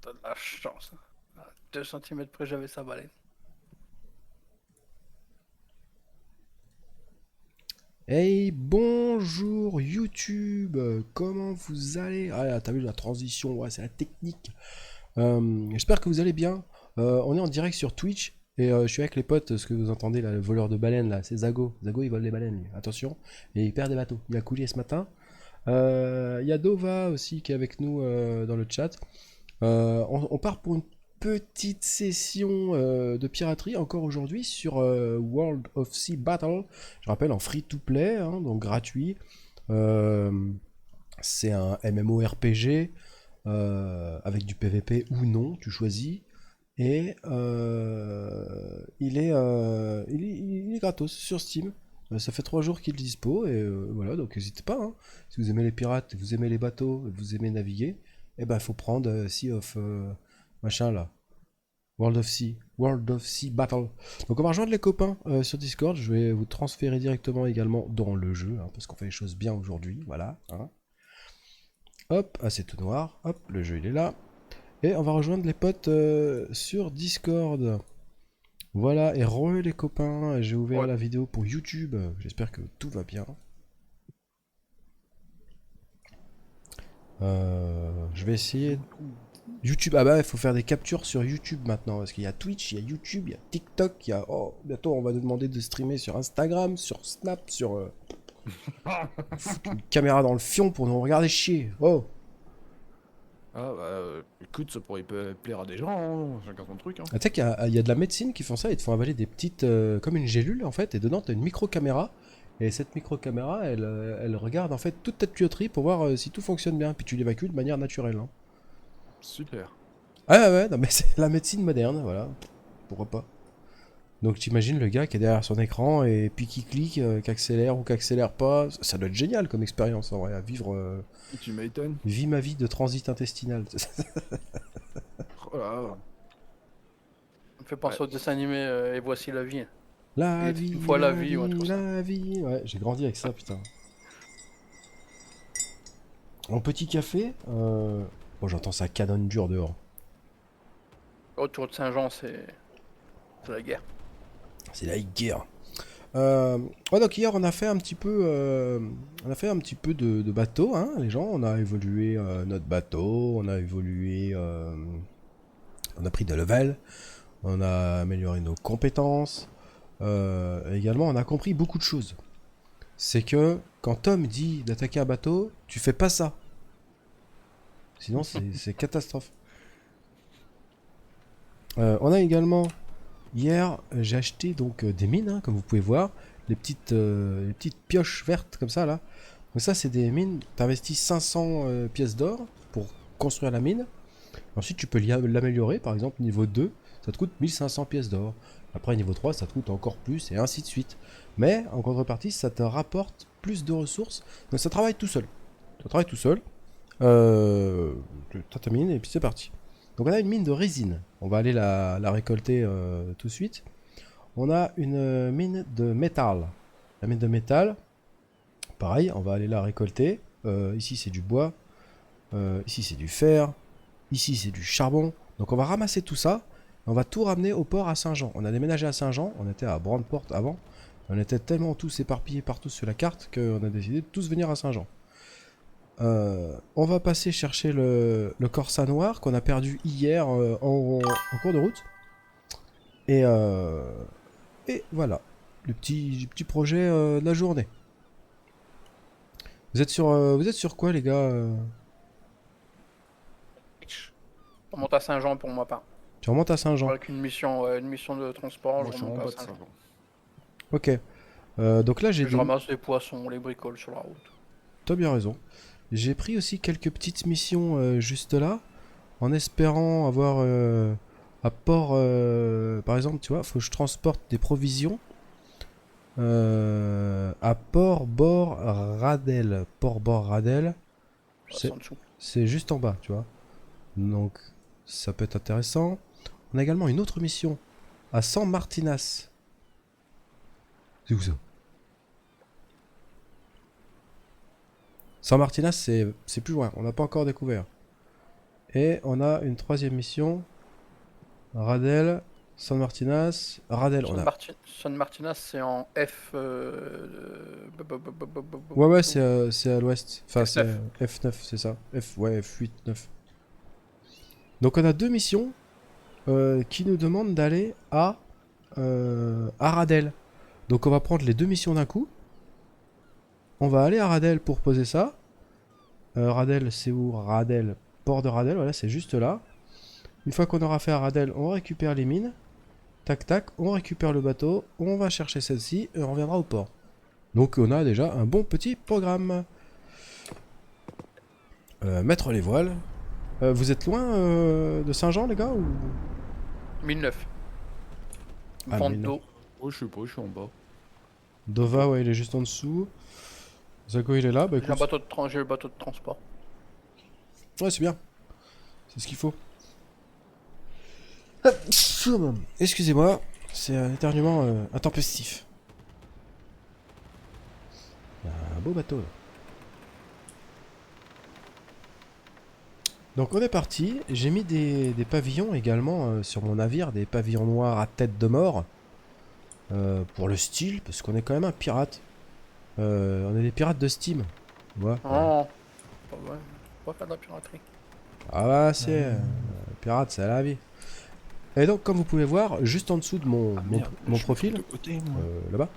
T'as de la chance. À 2 centimètres près, j'avais sa baleine. Hey, bonjour YouTube, comment vous allez? Ah là, t'as vu la transition, ouais, c'est la technique. J'espère que vous allez bien. On est en direct sur Twitch et je suis avec les potes, ce que vous entendez là, le voleur de baleines là, c'est Zago. Zago il vole les baleines, lui. Attention, et il perd des bateaux. Il a coulé ce matin. Il y a Dova aussi qui est avec nous dans le chat. On part pour une petite session de piraterie encore aujourd'hui sur World of Sea Battle. Je rappelle en free to play, hein, donc gratuit. Euh, c'est un MMORPG avec du PVP ou non, tu choisis. Et il est gratos sur Steam. Ça fait 3 jours qu'il est dispo et voilà, donc n'hésitez pas, hein. Si vous aimez les pirates, vous aimez les bateaux, vous aimez naviguer, eh ben il faut prendre Sea of machin là, World of Sea Battle. Donc on va rejoindre les copains sur Discord. Je vais vous transférer directement également dans le jeu, hein, parce qu'on fait les choses bien aujourd'hui, voilà, hein. Hop, ah c'est tout noir, hop, le jeu il est là. Et on va rejoindre les potes sur Discord. Voilà, et re les copains, j'ai ouvert Ouais. la vidéo pour YouTube. J'espère que tout va bien. Je vais essayer. YouTube, ah bah il faut faire des captures sur YouTube maintenant. Parce qu'il y a Twitch, il y a YouTube, il y a TikTok, il y a. Oh, bientôt on va nous demander de streamer sur Instagram, sur Snap, sur. Foutre une caméra dans le fion pour nous regarder chier. Oh! Ah bah écoute, ça pourrait plaire à des gens, hein, chacun son truc. Hein. Ah, tu sais qu'il y a de la médecine qui font ça, ils te font avaler des petites. Comme une gélule en fait, et dedans t'as une micro-caméra. Et cette micro-caméra, elle regarde en fait toute ta tuyauterie pour voir si tout fonctionne bien. Puis tu l'évacues de manière naturelle, hein. Super. Ah ouais, ouais, non mais c'est la médecine moderne, voilà. Pourquoi pas. Donc t'imagines le gars qui est derrière son écran et puis qui clique, qui accélère ou qui accélère pas. Ça doit être génial comme expérience en vrai, à vivre. Tu m'étonnes. Vis ma vie de transit intestinal. Oh là là. Ça me fait Ouais. penser au dessin animé Et voici la vie. Il La était une vie, fois la la vie ou un truc vie, comme ça. la vie. Ouais, j'ai grandi avec ça, putain. En petit café, bon, j'entends ça canonne dur dehors. Autour de Saint-Jean, c'est la guerre. C'est la guerre. Ouais, donc hier on a fait un petit peu, de bateau, hein, les gens. On a évolué notre bateau, on a évolué, on a pris de level, on a amélioré nos compétences. Également, on a compris beaucoup de choses. C'est que quand Tom dit d'attaquer un bateau, tu fais pas ça. Sinon, c'est catastrophe. On a également hier, j'ai acheté donc des mines, hein, comme vous pouvez voir, les petites pioches vertes comme ça là. Donc ça, c'est des mines. T'investis 500 pièces d'or pour construire la mine. Ensuite, tu peux l'améliorer. Par exemple, niveau 2, ça te coûte 1500 pièces d'or. Après, niveau 3, ça te coûte encore plus et ainsi de suite. Mais en contrepartie, ça te rapporte plus de ressources. Donc ça travaille tout seul. Ça travaille tout seul. Tu as ta mine et puis c'est parti. Donc on a une mine de résine. On va aller la récolter tout de suite. On a une mine de métal. La mine de métal, pareil, on va aller la récolter. Ici c'est du bois. Ici c'est du fer. Ici c'est du charbon. Donc on va ramasser tout ça. Et on va tout ramener au port à Saint-Jean. On a déménagé à Saint-Jean. On était à Brandport avant. On était tellement tous éparpillés partout sur la carte qu'on a décidé de tous venir à Saint-Jean. On va passer chercher le Corsa noir qu'on a perdu hier en cours de route. Et, et voilà, le petit projet de la journée. Vous êtes sur quoi les gars On monte à Saint-Jean pour ma part. Tu remontes à Saint-Jean. Avec une mission de transport, Moi je je suis en remonte à bas de Saint-Jean. 5 ans. Ok. Donc là j'ai Et je des... ramasse les poissons, les bricoles sur la route. T'as bien raison. J'ai pris aussi quelques petites missions juste là, en espérant avoir à port... par exemple, tu vois, faut que je transporte des provisions à Port-Bord-Radel. Port-Bord-Radel, Bah, c'est c'est en dessous. c'est juste en bas, tu vois. Donc ça peut être intéressant. On a également une autre mission à San Martinas. C'est où ça? San Martinas, c'est plus loin. On n'a pas encore découvert. Et on a une troisième mission. Radel, San Martinas. Radel, on a. San Martinas, c'est en F. Ouais, ouais, c'est à l'ouest. Enfin, c'est F9. F9, c'est ça. Ouais, F8, 9. Donc on a deux missions qui nous demandent d'aller à Radel. Donc on va prendre les deux missions d'un coup. On va aller à Radel pour poser ça. Radel, c'est où? Radel, port de Radel, voilà, c'est juste là. Une fois qu'on aura fait à Radel, on récupère les mines. Tac tac, on récupère le bateau, on va chercher celle-ci et on reviendra au port. Donc on a déjà un bon petit programme. Mettre les voiles. Vous êtes loin de Saint-Jean, les gars, ou... 1009. Ah, Vente 1009. d'eau. Oh, je sais pas, je suis en bas. Dova, ouais, il est juste en dessous. Zago, il est là, bah J'ai un écoute. bateau j'ai le bateau de transport. Ouais, c'est bien. C'est ce qu'il faut. Excusez-moi, c'est un éternuement intempestif. Un beau bateau, là. Donc on est parti. J'ai mis des pavillons également sur mon navire, des pavillons noirs à tête de mort. Pour le style, parce qu'on est quand même un pirate. On est des pirates de Steam. Tu vois, Oh, pas vrai. On va faire de la piraterie. Ah bah c'est... pirate, c'est la vie. Et donc comme vous pouvez voir, juste en dessous de mon, Ah mon, merde, mon je me profil, trouve de côté, moi. là-bas,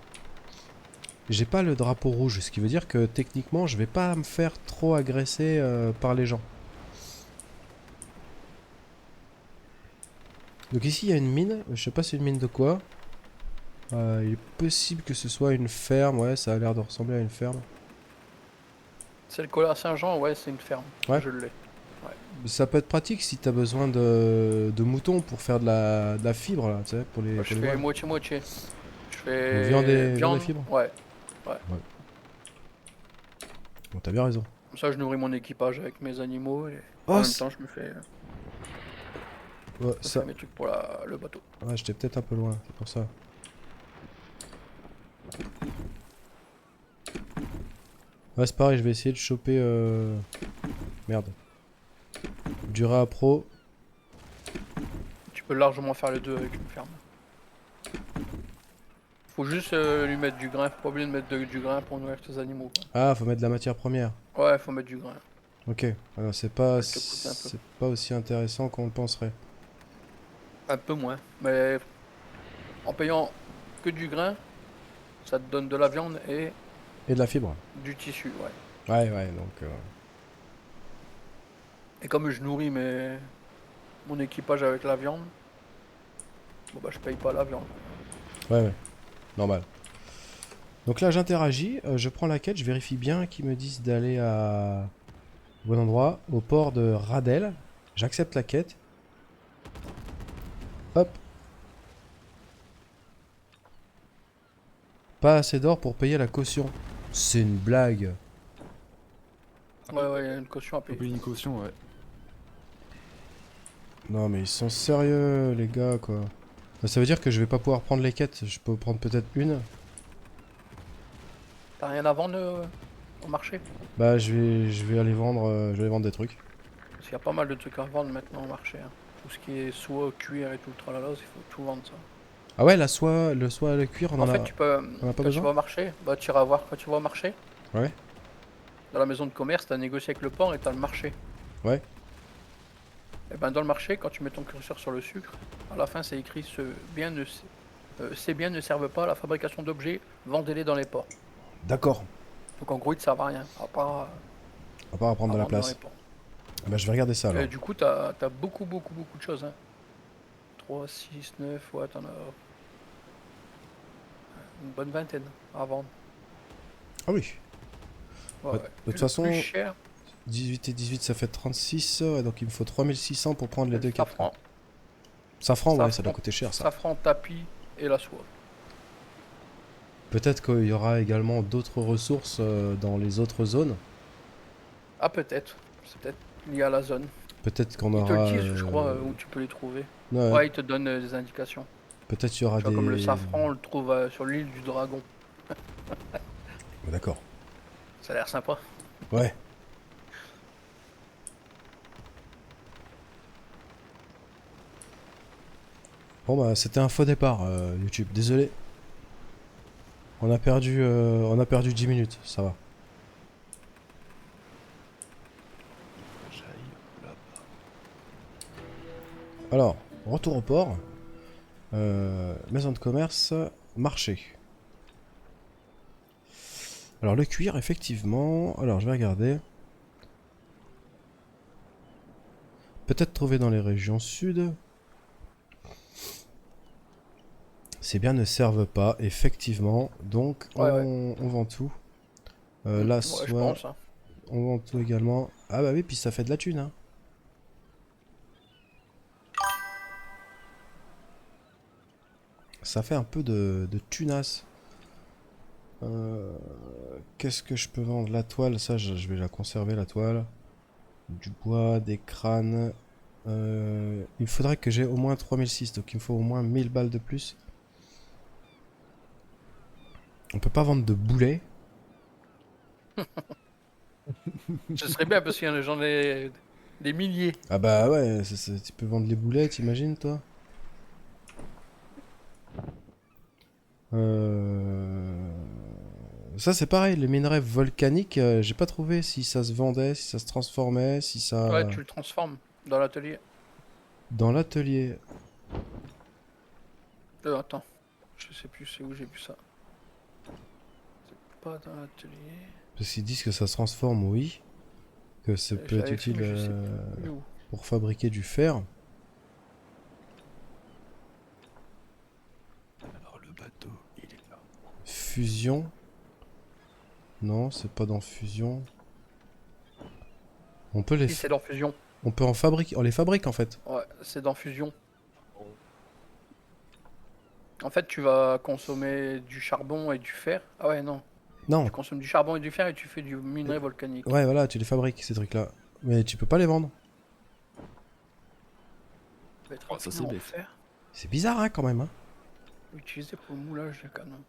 j'ai pas le drapeau rouge, ce qui veut dire que techniquement je vais pas me faire trop agresser par les gens. Donc ici il y a une mine, je sais pas c'est une mine de quoi. Il est possible que ce soit une ferme, ouais ça a l'air de ressembler à une ferme. C'est le collat Saint-Jean, ouais, c'est une ferme. Ouais. Je l'ai. Ça peut être pratique si t'as besoin de moutons pour faire de la fibre là, tu sais, pour les, Moi, pour je les fais voiles. moitié-moitié. Je Donc, fais viande et fibres. Ouais. Bon t'as bien raison. Comme ça, je nourris mon équipage avec mes animaux et Oh, en même temps, je me fais, ouais, je ça... fais mes trucs pour le bateau. Ouais, j'étais peut-être un peu loin, c'est pour ça. Ouais, c'est pareil, je vais essayer de choper... Merde. Du Rea Pro. Tu peux largement faire les deux avec une ferme. Faut juste lui mettre du grain, faut pas oublier de mettre du grain pour nourrir tes animaux, quoi. Ah, faut mettre de la matière première. Ouais, faut mettre du grain. Ok. Alors, c'est pas... Ça te coûte un peu. C'est pas aussi intéressant qu'on le penserait. Un peu moins, mais en payant que du grain, ça te donne de la viande et Et de la fibre. du tissu, ouais. Ouais, ouais, donc... Et comme je nourris mon équipage avec la viande, bon bah je paye pas la viande. Ouais, ouais. Normal. Donc là, j'interagis, je prends la quête, je vérifie bien qu'ils me disent d'aller à... au bon endroit, au port de Radel. J'accepte la quête. Hop. Pas assez d'or pour payer la caution. C'est une blague. Ouais, ouais, il y a une caution à Faut payer. payer une caution, ouais. Non mais ils sont sérieux les gars quoi. Ça veut dire que je vais pas pouvoir prendre les quêtes, je peux prendre peut-être une. T'as rien à vendre au marché? Bah je vais aller vendre je vais aller vendre des trucs. Parce qu'il y a pas mal de trucs à vendre maintenant au marché, hein. Tout ce qui est soie, cuir et tout le tralala, il faut tout vendre ça. Ah ouais la soie, le cuir on En en fait, a tu peux, on a pas quand tu besoin. vas au marché, bah tu iras voir quand tu vas au marché. Ouais. Dans la maison de commerce, t'as négocié avec le port et t'as le marché. Ouais. Et ben dans le marché, quand tu mets ton curseur sur le sucre, à la fin c'est écrit ces biens ne servent pas à la fabrication d'objets, vendez-les dans les ports. D'accord. Donc en gros ils ne servent à rien, à part On va pas prendre à de la vendre dans les place. ports. Bah je vais regarder ça alors. Et du coup t'as beaucoup de choses, hein. 3, 6, 9, ouais t'en as une bonne vingtaine à vendre. Ah oui. Ouais, Bah, ouais. de Et toute le façon, plus cher, 18 et 18 ça fait 36, ouais, donc il me faut 3600 pour prendre les c'est deux le quêtes. safran. Safran, ouais, ça Safran, doit coûter cher ça. safran, tapis et la soie. Peut-être qu'il y aura également d'autres ressources dans les autres zones. Ah peut-être, c'est peut-être lié à la zone. Peut-être qu'on Ils te le aura... disent, je crois, où tu peux les trouver. ouais, Ouais, ils te donnent des indications. peut-être qu'il y aura Tu vois, comme le des... safran, on le trouve sur l'île du Dragon. Ouais, d'accord. Ça a l'air sympa. Ouais. Bon bah c'était un faux départ YouTube, désolé. On a perdu 10 minutes, ça va. J'aille là. Alors, retour au port. Maison de commerce, marché. Alors le cuir, effectivement. Alors je vais regarder. Peut-être trouver dans les régions sud. Ces biens ne servent pas, effectivement. Donc Ouais, ouais. on vend tout. Là, Ouais, je soit pense. Hein. on vend tout également. Ah bah oui, puis ça fait de la thune. Hein. Ça fait un peu de tunasse. Qu'est-ce que je peux vendre? La toile, ça je vais la conserver, la toile. Du bois, des crânes. Il faudrait que j'ai au moins 3006, donc il me faut au moins 1000 balles de plus. On peut pas vendre de boulets. Ce serait bien parce qu'il j'en ai des milliers. Ah bah ouais, tu peux vendre les boulets, t'imagines toi? Ça c'est pareil, les minerais volcaniques, j'ai pas trouvé si ça se vendait, si ça se transformait, si Ouais, ça... tu le transformes dans l'atelier. Dans l'atelier. Attends, je sais plus c'est où j'ai vu ça. C'est pas dans l'atelier. Parce qu'ils disent que ça se transforme, oui. Que ça peut être J'avais fait, utile mais je sais plus où. pour fabriquer du fer. Alors le bateau, il est là. Fusion. Non, c'est pas dans fusion. On peut les... Si, c'est dans fusion. On peut en fabriquer... On les fabrique en fait. Ouais, c'est dans fusion. En fait, tu vas consommer du charbon et du fer. Ah ouais, non. Non. Tu consommes du charbon et du fer et tu fais du minerai volcanique. Ouais, voilà, tu les fabriques ces trucs-là. Mais tu peux pas les vendre. Ça va être Oh, ça, c'est rapidement en bête. fer. C'est bizarre, hein, quand même. Hein. Utilisé pour le moulage de canon.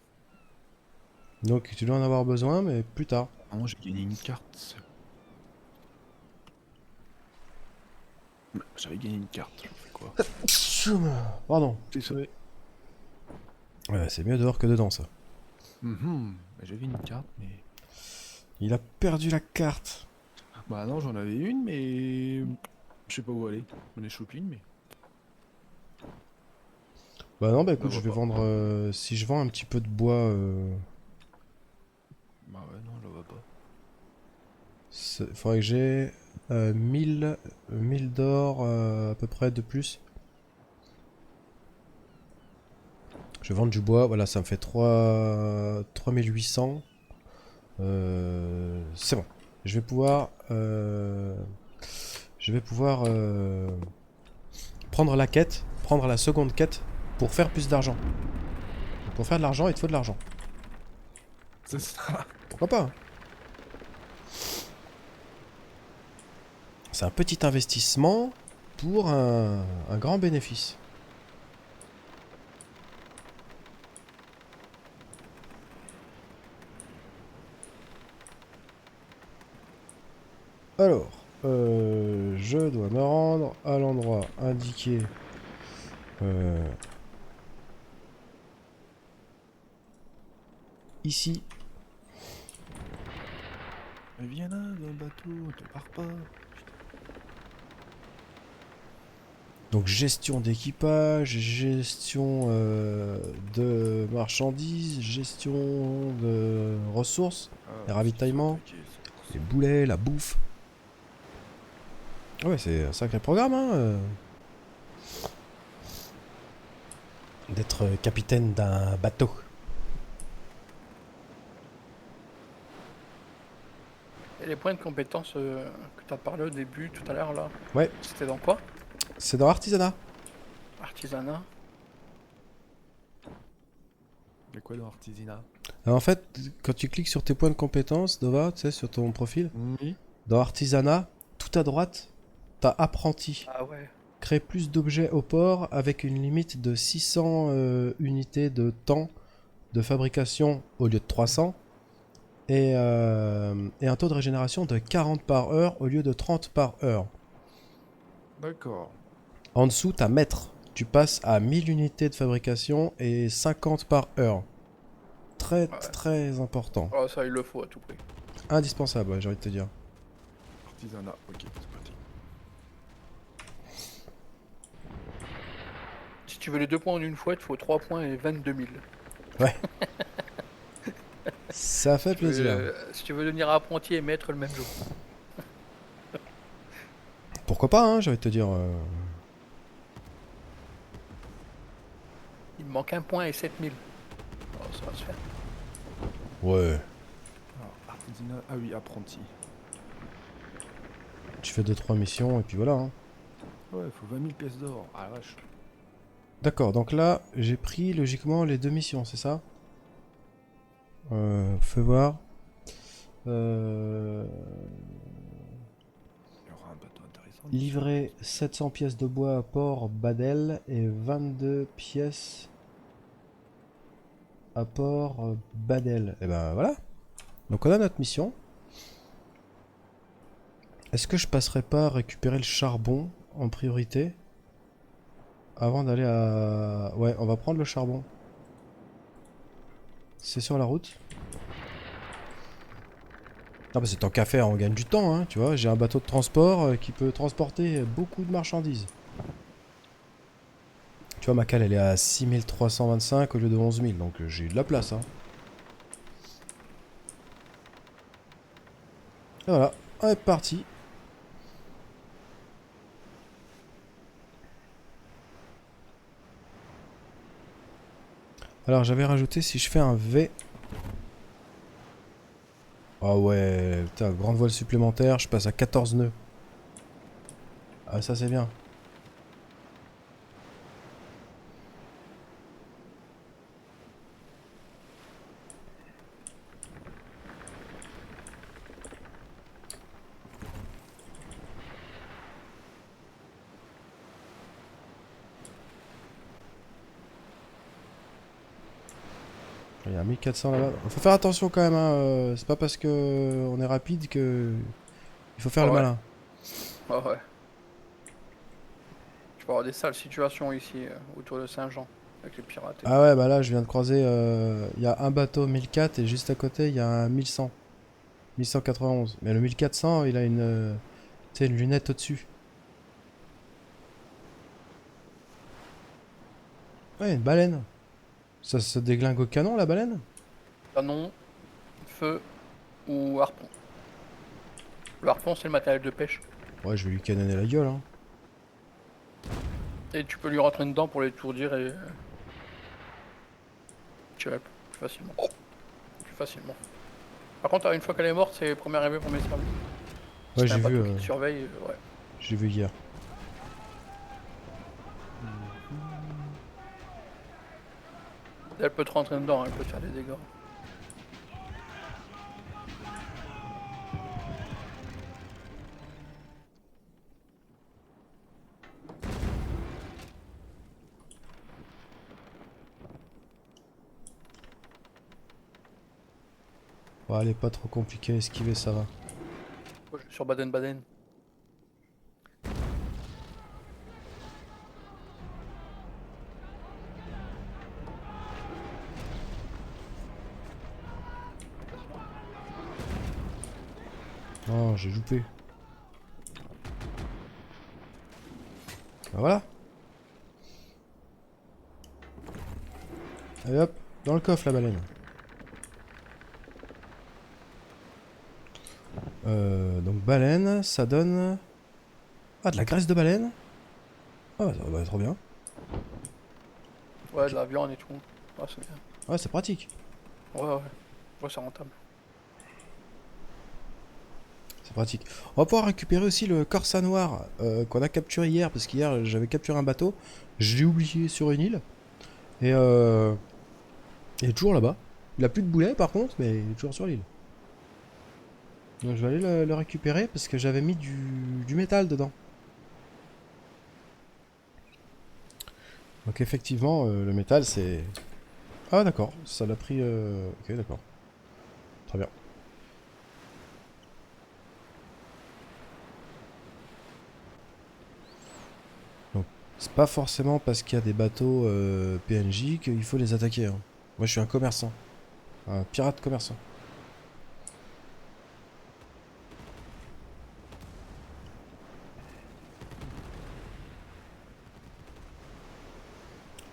Donc tu dois en avoir besoin, mais plus tard. Ah non, j'ai gagné une carte. J'avais gagné une carte, je fais quoi? Pardon. C'est ça. Ouais, c'est mieux dehors que dedans, ça. J'avais une carte, mais... Il a perdu la carte. Bah non, j'en avais une, mais... Je sais pas où aller. On est shopping, mais... Bah non, bah On écoute, la je vais voit pas. vendre... si je vends un petit peu de bois... Bah ouais, non, je la vois pas. faudrait que j'ai 1000 d'or à peu près de plus. Je vais vendre du bois, voilà, ça me fait 3800. C'est bon. Je vais pouvoir... prendre la quête, prendre la seconde quête pour faire plus d'argent. Pour faire de l'argent, il te faut de l'argent. C'est ça. Pourquoi pas hein. C'est un petit investissement pour un grand bénéfice. Alors, je dois me rendre à l'endroit indiqué. Ici. Mais viens là, dans le bateau, te pars pas. Donc gestion d'équipage, gestion de marchandises, gestion de ressources, les ravitaillements, les boulets, la bouffe. Ouais, c'est un sacré programme, hein. D'être capitaine d'un bateau. Et les points de compétence que tu as parlé au début, tout à l'heure, là, Ouais, c'était dans quoi? c'est dans l'artisanat. Artisanat. Il y a quoi dans l'artisanat? Alors en fait, quand tu cliques sur tes points de compétence, Nova, tu sais, sur ton profil, Oui. dans artisanat, tout à droite, t'as apprenti. Ah ouais. Créer plus d'objets au port avec une limite de 600 unités de temps de fabrication au lieu de 300 et un taux de régénération de 40 par heure au lieu de 30 par heure. D'accord. En dessous, t'as maître. tu passes à 1000 unités de fabrication et 50 par heure. Très très important. Ah, ça, il le faut à tout prix. Indispensable, ouais, j'ai envie de te dire. Artisanat, ok, c'est parti. Si tu veux les 2 points en une fois, il te faut 3 points et 22 000. Ouais. Ça fait plaisir. Si tu veux devenir apprenti et maître le même jour. Pourquoi pas, hein, j'ai envie de te dire. Il me manque 1 point et 7 000. Oh, ça va se faire. Ouais. Alors, artisanat, ah oui, apprenti. Tu fais 2-3 missions et puis voilà. Hein. Ouais, il faut 20 000 pièces d'or. Ah la vache. D'accord, donc là, j'ai pris logiquement les 2 missions, c'est ça? Fais voir. Euh... Il y aura un bateau intéressant. Livrer 700 pièces de bois à Port Badel et 22 pièces à Port Badel. Et ben voilà. Donc on a notre mission. Est-ce que je passerai pas récupérer le charbon en priorité avant d'aller à... Ouais, on va prendre le charbon. C'est sur la route. Ah bah c'est tant qu'à faire, on gagne du temps, hein, tu vois. J'ai un bateau de transport qui peut transporter beaucoup de marchandises. Tu vois, ma cale, elle est à 6325 au lieu de 11 000, donc j'ai eu de la place, hein. Et voilà, on est parti. Alors j'avais rajouté, si je fais un V... Ah ouais, putain, grande voile supplémentaire, je passe à 14 nœuds. Ah ça c'est bien. Il y a 1400 là-bas. Faut faire attention quand même, hein. C'est pas parce que on est rapide que... Il faut faire Ah le ouais. malin. Ah ouais. Tu vas avoir des sales situations ici, autour de Saint-Jean, avec les pirates. Ah ouais, bah là je viens de croiser... Il y a un bateau 1004 et juste à côté il y a un 1100. 1191. Mais le 1400, il a une... tu sais, une lunette au-dessus. Ouais, une baleine. Ça se déglingue au canon, la baleine? Canon, feu ou harpon. Le harpon, c'est le matériel de pêche. Ouais, je vais lui canonner la gueule, hein. Et tu peux lui rentrer dedans pour l'étourdir et tirer plus facilement. Plus facilement. Par contre, une fois qu'elle est morte, c'est premier arrivé, premier servi. Ouais, Si t'as un j'ai vu, bateau qui te surveille, ouais. j'ai vu hier. Elle peut te rentrer dedans, elle peut te faire des dégâts. Ouais, elle est pas trop compliquée à esquiver, ça va. Moi, je vais sur Baden-Baden. Oh, j'ai loupé. Bah voilà. Allez hop, dans le coffre la baleine. Donc baleine, ça donne... Ah, de la graisse de baleine. Ah, ça va trop bien. Ouais, de la viande et tout. Ouais, c'est bien. Ouais, c'est pratique. Ouais, ouais. Ouais, c'est rentable. C'est pratique. On va pouvoir récupérer aussi le Corsa Noir qu'on a capturé hier, parce qu'hier j'avais capturé un bateau, je l'ai oublié sur une île, et il est toujours là-bas. Il a plus de boulet par contre, mais il est toujours sur l'île. Donc je vais aller le récupérer parce que j'avais mis du métal dedans. Donc effectivement, le métal c'est... Ah d'accord, ça l'a pris... Ok d'accord, très bien. Donc C'est pas forcément parce qu'il y a des bateaux PNJ qu'il faut les attaquer. Hein. Moi, je suis un commerçant. Un pirate commerçant.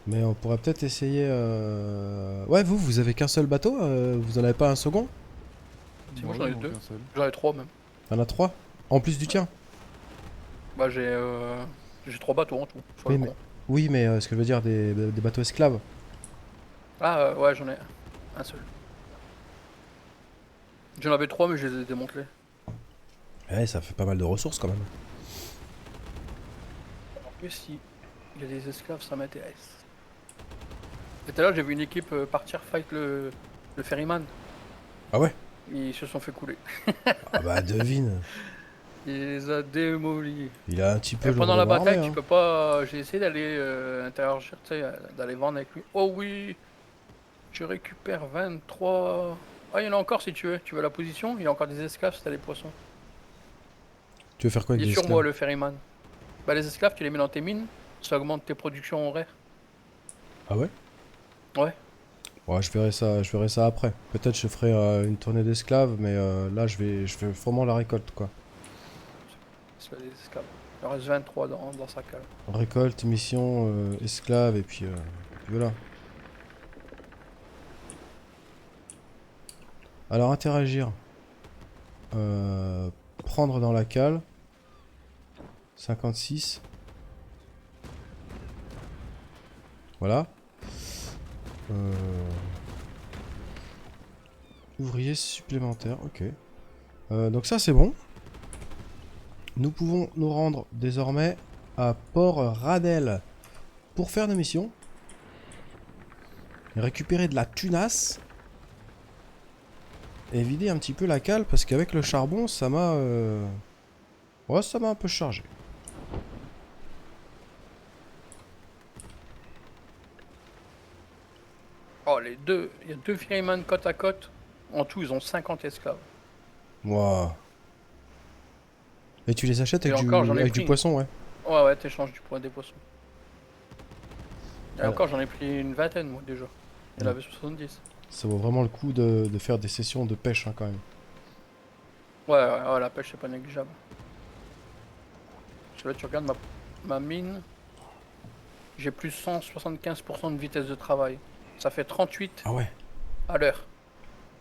Mais on pourrait peut-être essayer... Ouais, vous avez qu'un seul bateau vous en avez pas un second? Si, moi j'en ai non, deux. qu'un seul. J'en ai trois même. Y'en a trois? En plus du tien? Bah j'ai 3 bateaux en tout, sur Oui, le mais... con. Oui, mais ce que je veux dire, des bateaux esclaves. Ah ouais, j'en ai un seul. J'en avais 3 mais je les ai démantelés. Ouais, ça fait pas mal de ressources quand même. En plus, si il y a des esclaves, ça m'intéresse. Et tout à l'heure, j'ai vu une équipe partir fight le ferryman. Ah ouais? Ils se sont fait couler. Ah bah devine. Il les a démolis. Il a un petit peu Et le pendant la relevé armé, bataille, tu hein. peux pas. J'ai essayé d'aller interagir, tu sais, d'aller vendre avec lui. Oh oui, je récupère 23. Ah, il y en a encore si tu veux. Tu veux la position? Il y a encore des esclaves si t'as les poissons. Tu veux faire quoi Il avec est des sur moi esclaves? le ferryman. Bah, les esclaves, tu les mets dans tes mines. Ça augmente tes productions horaires. Ah ouais? Ouais. Ouais, je verrai ça après. Peut-être je ferai une tournée d'esclaves, mais là je fais vraiment la récolte quoi. C'est les esclaves. Il en reste 23 dans sa cale. Récolte, mission, esclaves, et puis voilà. Alors interagir. Prendre dans la cale. 56. Voilà. Euh, Ouvrier supplémentaire, ok. Donc ça c'est bon. Nous pouvons nous rendre désormais à Port Radel pour faire des missions. Et récupérer de la tunasse. Et vider un petit peu la cale parce qu'avec le charbon ça m'a... Ouais, ça m'a un peu chargé. Oh, les deux. Il y a 2 ferryman côte à côte. En tout, ils ont 50 esclaves. Waouh. Et tu les achètes Et encore, j'en ai avec du pris. poisson, ouais. Ouais, ouais, t'échanges du poids des poissons. Et Alors, encore, j'en ai pris une vingtaine, moi, déjà. Elle ouais. avait 70. Ça vaut vraiment le coup de faire des sessions de pêche, hein, quand même. Ouais, ouais, ouais, la pêche, c'est pas négligeable. Parce que là, tu regardes ma mine. J'ai plus 175% de vitesse de travail. Ça fait 38 Ah ouais. à l'heure.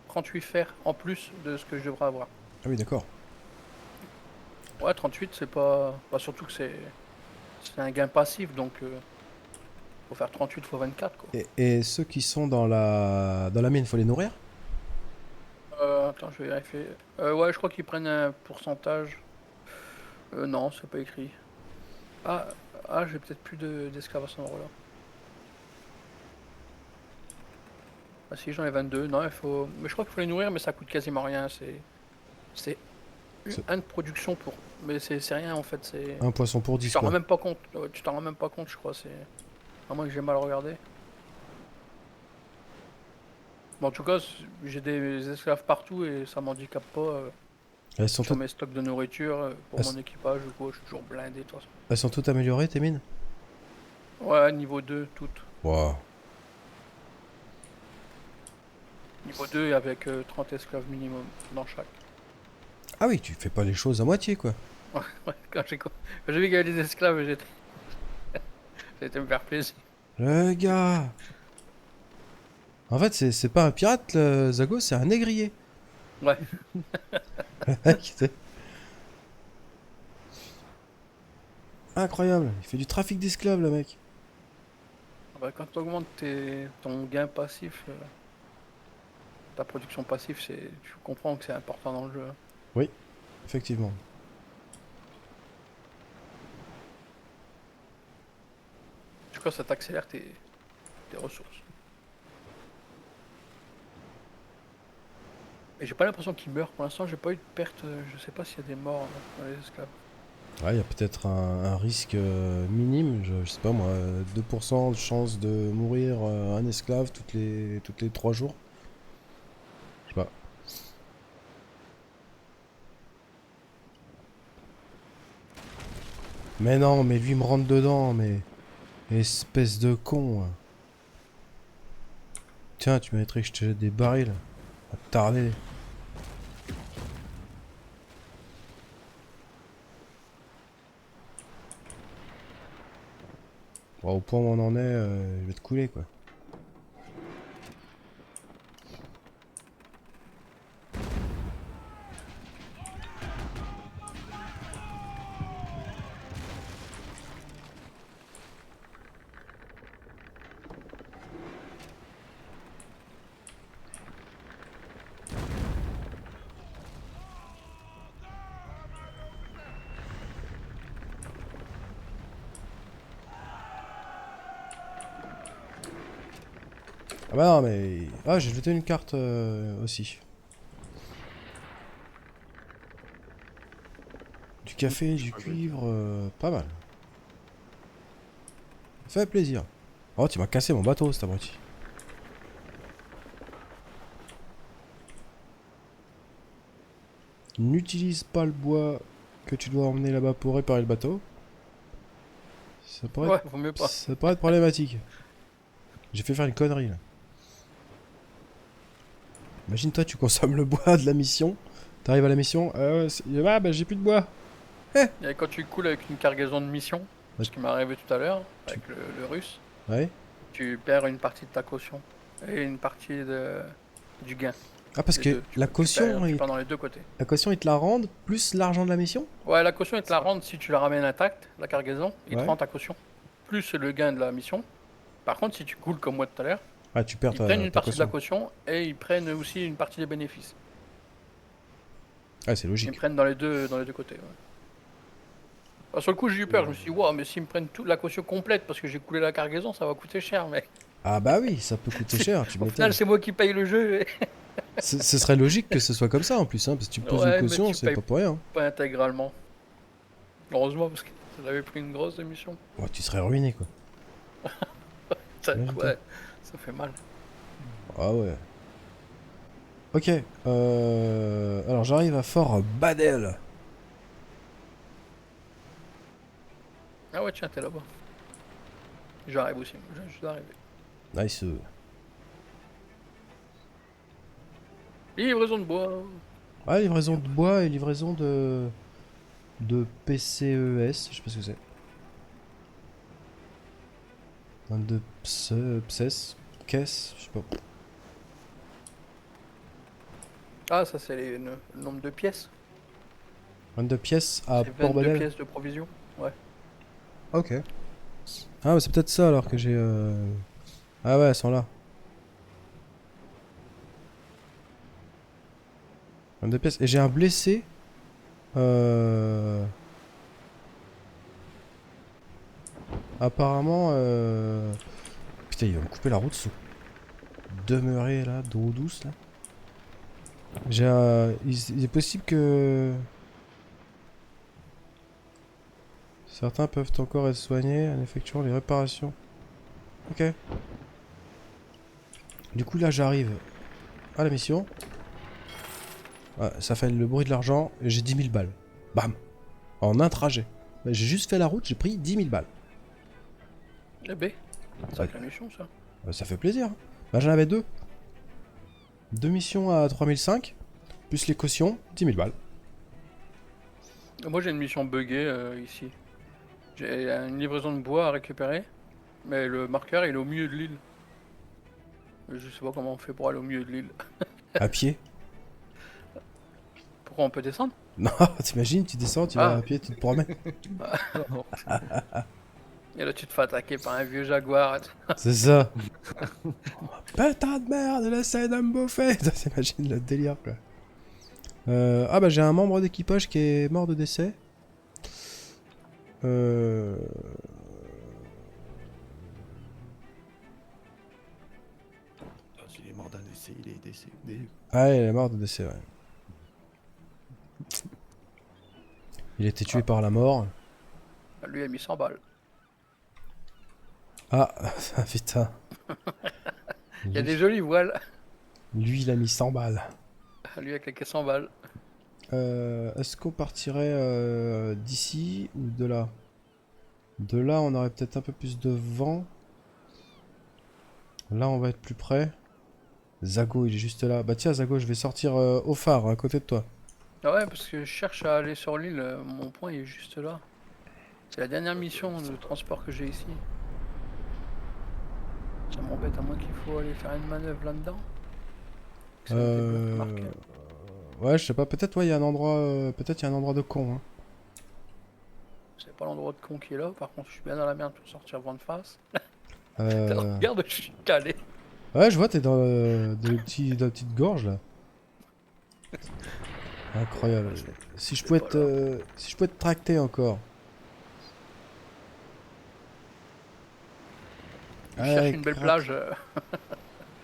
38 fers en plus de ce que je devrais avoir. Ah oui, d'accord. Ouais, 38, c'est pas. Bah, surtout que c'est un gain passif, donc faut faire 38 fois 24, quoi. Et ceux qui sont dans la mine, faut les nourrir? Attends, je vais vérifier. Ouais, je crois qu'ils prennent un pourcentage. Non, c'est pas écrit. Ah, ah j'ai peut-être plus d'esclaves à ce moment-là. Ah si, j'en ai 22. Non, il faut. Mais je crois qu'il faut les nourrir, mais ça coûte quasiment rien. C'est C'est un de production pour. Mais c'est rien en fait. C'est. un poisson pour Tu 10, t'en rends quoi. même pas compte. Ouais, tu t'en rends même pas compte, je crois. C'est. À moins que j'ai mal regardé. Bon, en tout cas, j'ai des esclaves partout et ça m'handicape pas Elles sont sur toutes, mes stocks de nourriture pour elles, mon équipage ou quoi. Je suis toujours blindé, de toute façon. elles sont toutes améliorées, tes mines? Ouais, niveau 2, toutes. Waouh. Niveau 2 et avec 30 esclaves minimum dans chaque. Ah oui, tu fais pas les choses à moitié, quoi. Ouais, quand j'ai vu qu'il y avait des esclaves, j'ai été me faire plaisir. Le gars. En fait, c'est pas un pirate, le Zago, c'est un négrier. Ouais, Mec, c'est incroyable. Il fait du trafic d'esclaves, le mec. bah, quand tu augmentes ton gain passif, ta production passive, tu comprends que c'est important dans le jeu. Oui, effectivement. En tout cas, ça t'accélère tes ressources. Et j'ai pas l'impression qu'ils meurent. Pour l'instant, j'ai pas eu de perte. Je sais pas s'il y a des morts dans les esclaves. Ouais, il y a peut-être un risque minime, je sais pas moi, 2% de chance de mourir un esclave toutes les 3 jours. Je sais pas. Mais non, mais lui me rentre dedans, mais... Espèce de con. Hein. Tiens, tu mériterais que je te jette des barils. À te tarder. Bon, au point où on en est, je vais te couler quoi. Ah bah non mais... Ah j'ai jeté une carte aussi. Du café, du cuivre, pas mal. Ça fait plaisir. Oh tu m'as cassé mon bateau cet abruti. N'utilise pas le bois que tu dois emmener là-bas pour réparer le bateau. Ouais, vaut mieux pas. Ça pourrait être problématique. J'ai fait faire une connerie là. Imagine toi tu consommes le bois de la mission. T'arrives à la mission. Ah bah j'ai plus de bois. Et quand tu coules avec une cargaison de mission, ce qui m'est arrivé tout à l'heure, avec le russe, Ouais. tu perds une partie de ta caution et une partie du gain. Ah parce Les que deux. la Tu caution, perds dans les deux côtés. la caution ils te la rendent plus l'argent de la mission. Ouais, la caution, ils te la rendent si tu la ramènes intacte, la cargaison, ils te Ouais. rendent ta caution, plus le gain de la mission. Par contre, si tu coules comme moi tout à l'heure, Ah tu perds ils prennent une ta partie de la caution. caution et ils prennent aussi une partie des bénéfices. Ah c'est Ils logique. prennent dans les deux côtés. Ouais. Alors, sur le coup, j'ai eu peur. Je me suis dit, wow, mais s'ils me prennent toute la caution complète parce que j'ai coulé la cargaison, ça va coûter cher, mec. Ah bah oui, ça peut coûter cher, tu Au m'étonnes. final, c'est moi qui paye le jeu. Ce serait logique que ce soit comme ça en plus, hein, parce que tu poses une Ouais, mais caution, tu c'est payes pas pour rien. pas intégralement. Heureusement, parce que ça avait pris une grosse émission. Oh, tu serais ruiné quoi. Ça, Imagine-toi. ouais, ça fait mal. Ah ouais. Ok, alors j'arrive à Fort Badel. Ah ouais, tiens, t'es là-bas. J'arrive aussi, je viens juste d'arriver. Nice. Livraison de bois. Ah, livraison de bois et livraison de PCES, je sais pas ce que c'est. 22 PSES, caisse, je sais pas. Ah, ça, c'est le nombre de pièces. 22 pièces à C'est Port 22 Badel. pièces de provision. Ouais. Ok. Ah, bah, c'est peut-être ça alors que j'ai. Ah ouais, elles sont là. 22 pièces. Et j'ai un blessé. Apparemment. Putain, il va me couper la route sous. Demeurer là, d'eau douce là. J'ai il est possible que. Certains peuvent encore être soignés en effectuant les réparations. Ok. Du coup là j'arrive à la mission. Ouais, ça fait le bruit de l'argent et j'ai 10 000 balles. Bam. En un trajet. J'ai juste fait la route, j'ai pris 10 000 balles. Eh ben, sacrée mission, ça. Ça fait plaisir. Bah j'en avais deux. Deux missions à 3005. Plus les cautions, 10 000 balles. Moi, j'ai une mission buggée ici. J'ai une livraison de bois à récupérer, mais le marqueur, il est au milieu de l'île. Je sais pas comment on fait pour aller au milieu de l'île. À pied. Pourquoi on peut descendre? Non, t'imagines, tu descends, tu vas à pied, tu te promènes. Et là, tu te fais attaquer par un vieux jaguar. C'est ça. Putain de merde, elle essaie de me bouffer. T'imagines le délire quoi. Ah bah j'ai un membre d'équipage qui est mort de décès. S'il est mort d'un décès, il est décédé. Ah il est mort de décès ouais. Il a été tué par la mort. Lui a mis 100 balles. Ah putain. Il y a des jolies voiles. Lui il a mis 100 balles. Lui a claqué 100 balles. Est-ce qu'on partirait d'ici ou de là? De là, on aurait peut-être un peu plus de vent. Là, on va être plus près. Zago, il est juste là. Bah tiens, Zago, je vais sortir au phare, à côté de toi. Ah ouais, parce que je cherche à aller sur l'île, mon point il est juste là. C'est la dernière mission de transport que j'ai ici. Ça m'embête, à moins qu'il faut aller faire une manœuvre là-dedans. Que ça me débloque le Euh... marqueur. Ouais, je sais pas. Peut-être, ouais, il y a un endroit... Peut-être il y a un endroit de con, hein. C'est pas l'endroit de con qui est là, par contre je suis bien dans la merde pour sortir vent de face. Euh... Regarde, je suis calé. Ouais, je vois, t'es dans la petite gorge, là. Ah, Incroyable. c'est pas là. Si je pouvais te tracter encore. Je cherche Allez, une belle crac. plage.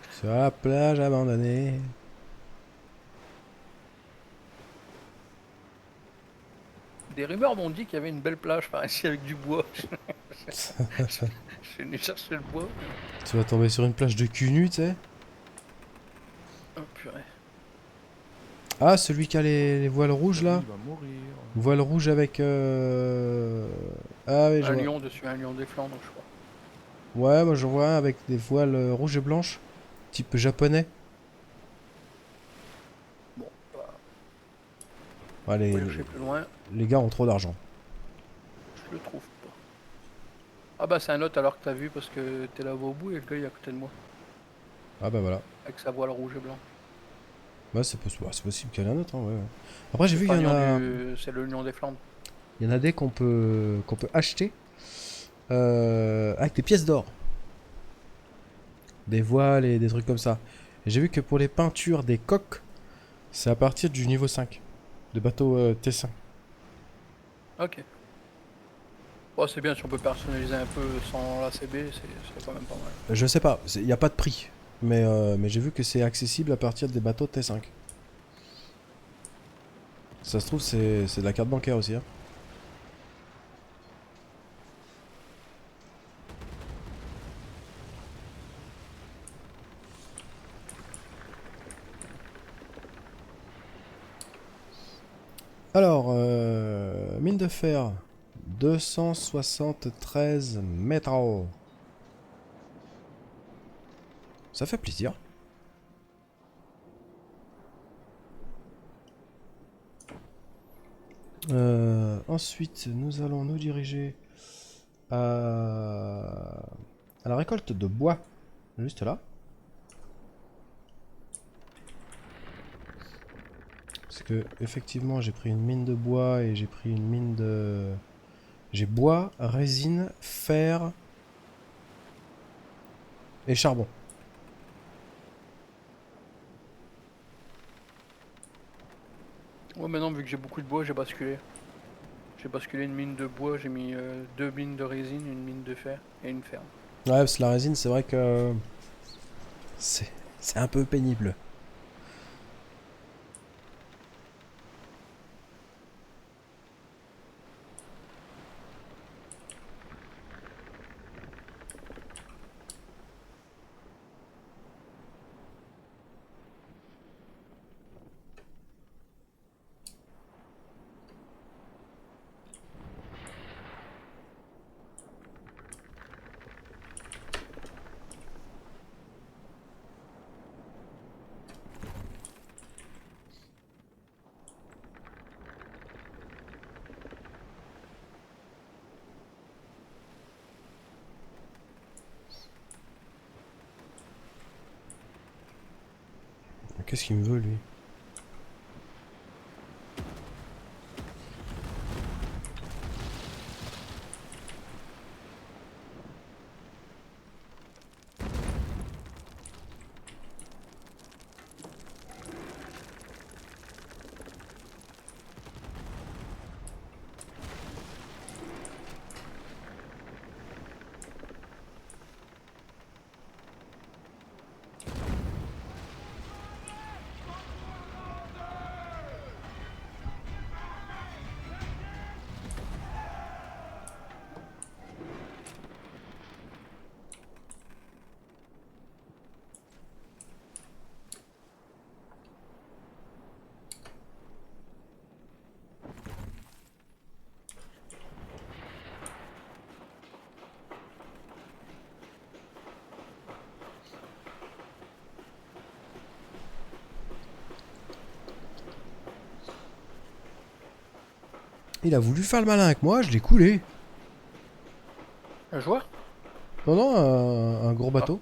Sur la plage abandonnée. Des rumeurs m'ont dit qu'il y avait une belle plage par ici avec du bois. Je suis venu chercher le bois. Tu vas tomber sur une plage de cul nu, tu sais. Oh purée. Ah, celui qui a les voiles rouges, Lui, là. il va mourir. Voile rouge avec... Ah oui, je Un vois. lion dessus, un lion des Flandres, je crois. Ouais, moi je vois un avec des voiles rouges et blanches. Type japonais. Bon, bah, Ouais, faut chercher plus loin. les gars ont trop d'argent. Je le trouve pas. Ah bah c'est un autre alors que t'as vu parce que t'es là au bout et le gars il est à côté de moi. Ah bah voilà. Avec sa voile rouge et blanc. Bah c'est possible qu'il y en ait un autre, hein, ouais, ouais. Après j'ai C'est vu pas qu'il un y en lion a... du. C'est le lion des Flandres. Il y en a des qu'on peut acheter. Avec des pièces d'or. Des voiles et des trucs comme ça. Et j'ai vu que pour les peintures des coques, c'est à partir du niveau 5. De bateau T5. Ok. Bon, c'est bien si on peut personnaliser un peu sans l'ACB, c'est quand même pas mal. Je sais pas, il n'y a pas de prix. Mais j'ai vu que c'est accessible à partir des bateaux T5. Ça se trouve, c'est de la carte bancaire aussi. Hein. Alors, mine de fer, 273 mètres. Ça fait plaisir. Ensuite, nous allons nous diriger à la récolte de bois. Juste là. Parce que, effectivement, j'ai pris une mine de bois et j'ai pris une mine de... J'ai bois, résine, fer et charbon. Ouais, maintenant vu que j'ai beaucoup de bois, j'ai basculé. J'ai basculé une mine de bois, j'ai mis deux mines de résine, une mine de fer et une ferme. Ouais, parce que la résine, c'est vrai que c'est un peu pénible. Qu'est-ce qu'il me veut, lui? Il a voulu faire le malin avec moi, je l'ai coulé. Un joueur? Non, non, un gros bateau.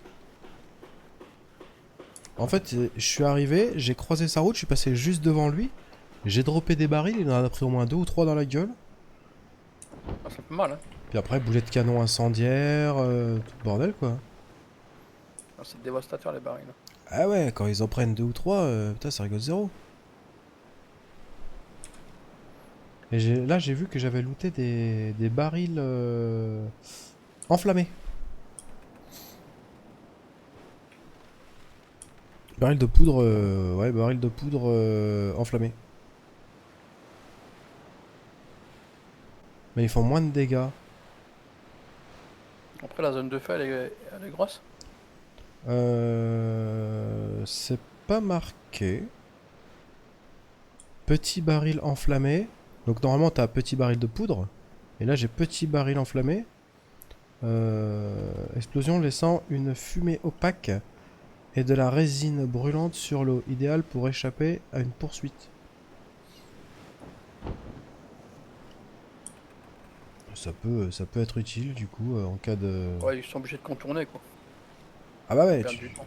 En fait, je suis arrivé, j'ai croisé sa route, je suis passé juste devant lui. J'ai droppé des barils, il en a pris au moins 2 ou 3 dans la gueule. Ah, ça fait mal, hein. Puis après, boulet de canon incendiaire, tout le bordel quoi. Ah, c'est dévastateur les barils. Là. Ah ouais, quand ils en prennent 2 ou 3, putain, ça rigole zéro. Et là, j'ai vu que j'avais looté des barils enflammés. Baril de poudre, ouais, baril de poudre enflammé. Mais ils font moins de dégâts. Après, la zone de feu, elle est grosse. C'est pas marqué. Petit baril enflammé. Donc normalement t'as petit baril de poudre. Et là j'ai petit baril enflammé. Explosion laissant une fumée opaque et de la résine brûlante sur l'eau. Idéal pour échapper à une poursuite. Ça peut être utile du coup en cas de... Ouais, ils sont obligés de contourner quoi. Ah bah ouais, Perdre du temps.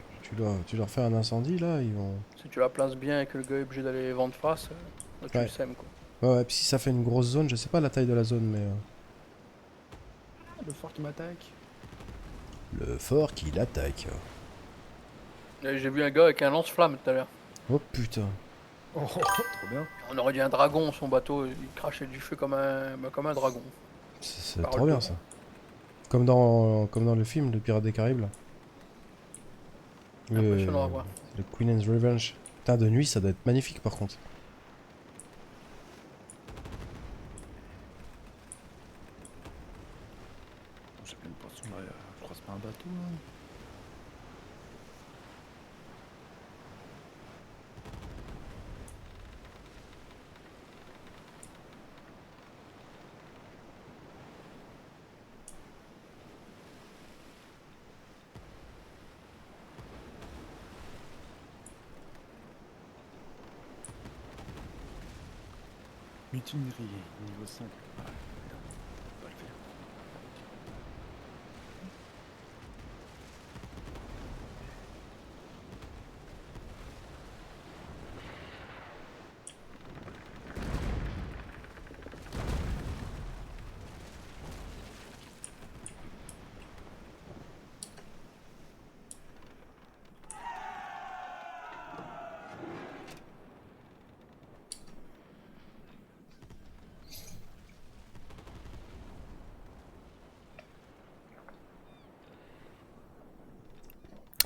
tu leur fais un incendie là, ils vont... Si tu la places bien et que le gars est obligé d'aller vendre face, là, tu le Ouais. sèmes quoi. Ouais, ouais, puis si ça fait une grosse zone, je sais pas la taille de la zone, mais... Le fort qui m'attaque. Le fort qui l'attaque. Et j'ai vu un gars avec un lance-flamme tout à l'heure. Oh putain. Oh, trop bien. On aurait dit un dragon, son bateau, il crachait du feu comme un dragon. C'est Parole trop bien de- ça. Comme dans le film de Pirates des Caraïbes là. Impressionnant à voir. Le Queen's Revenge. Putain, de nuit ça doit être magnifique par contre. J'ai même pas son je crois que c'est pas un bateau là. Mutinerie, niveau 5. Ah, on va le faire.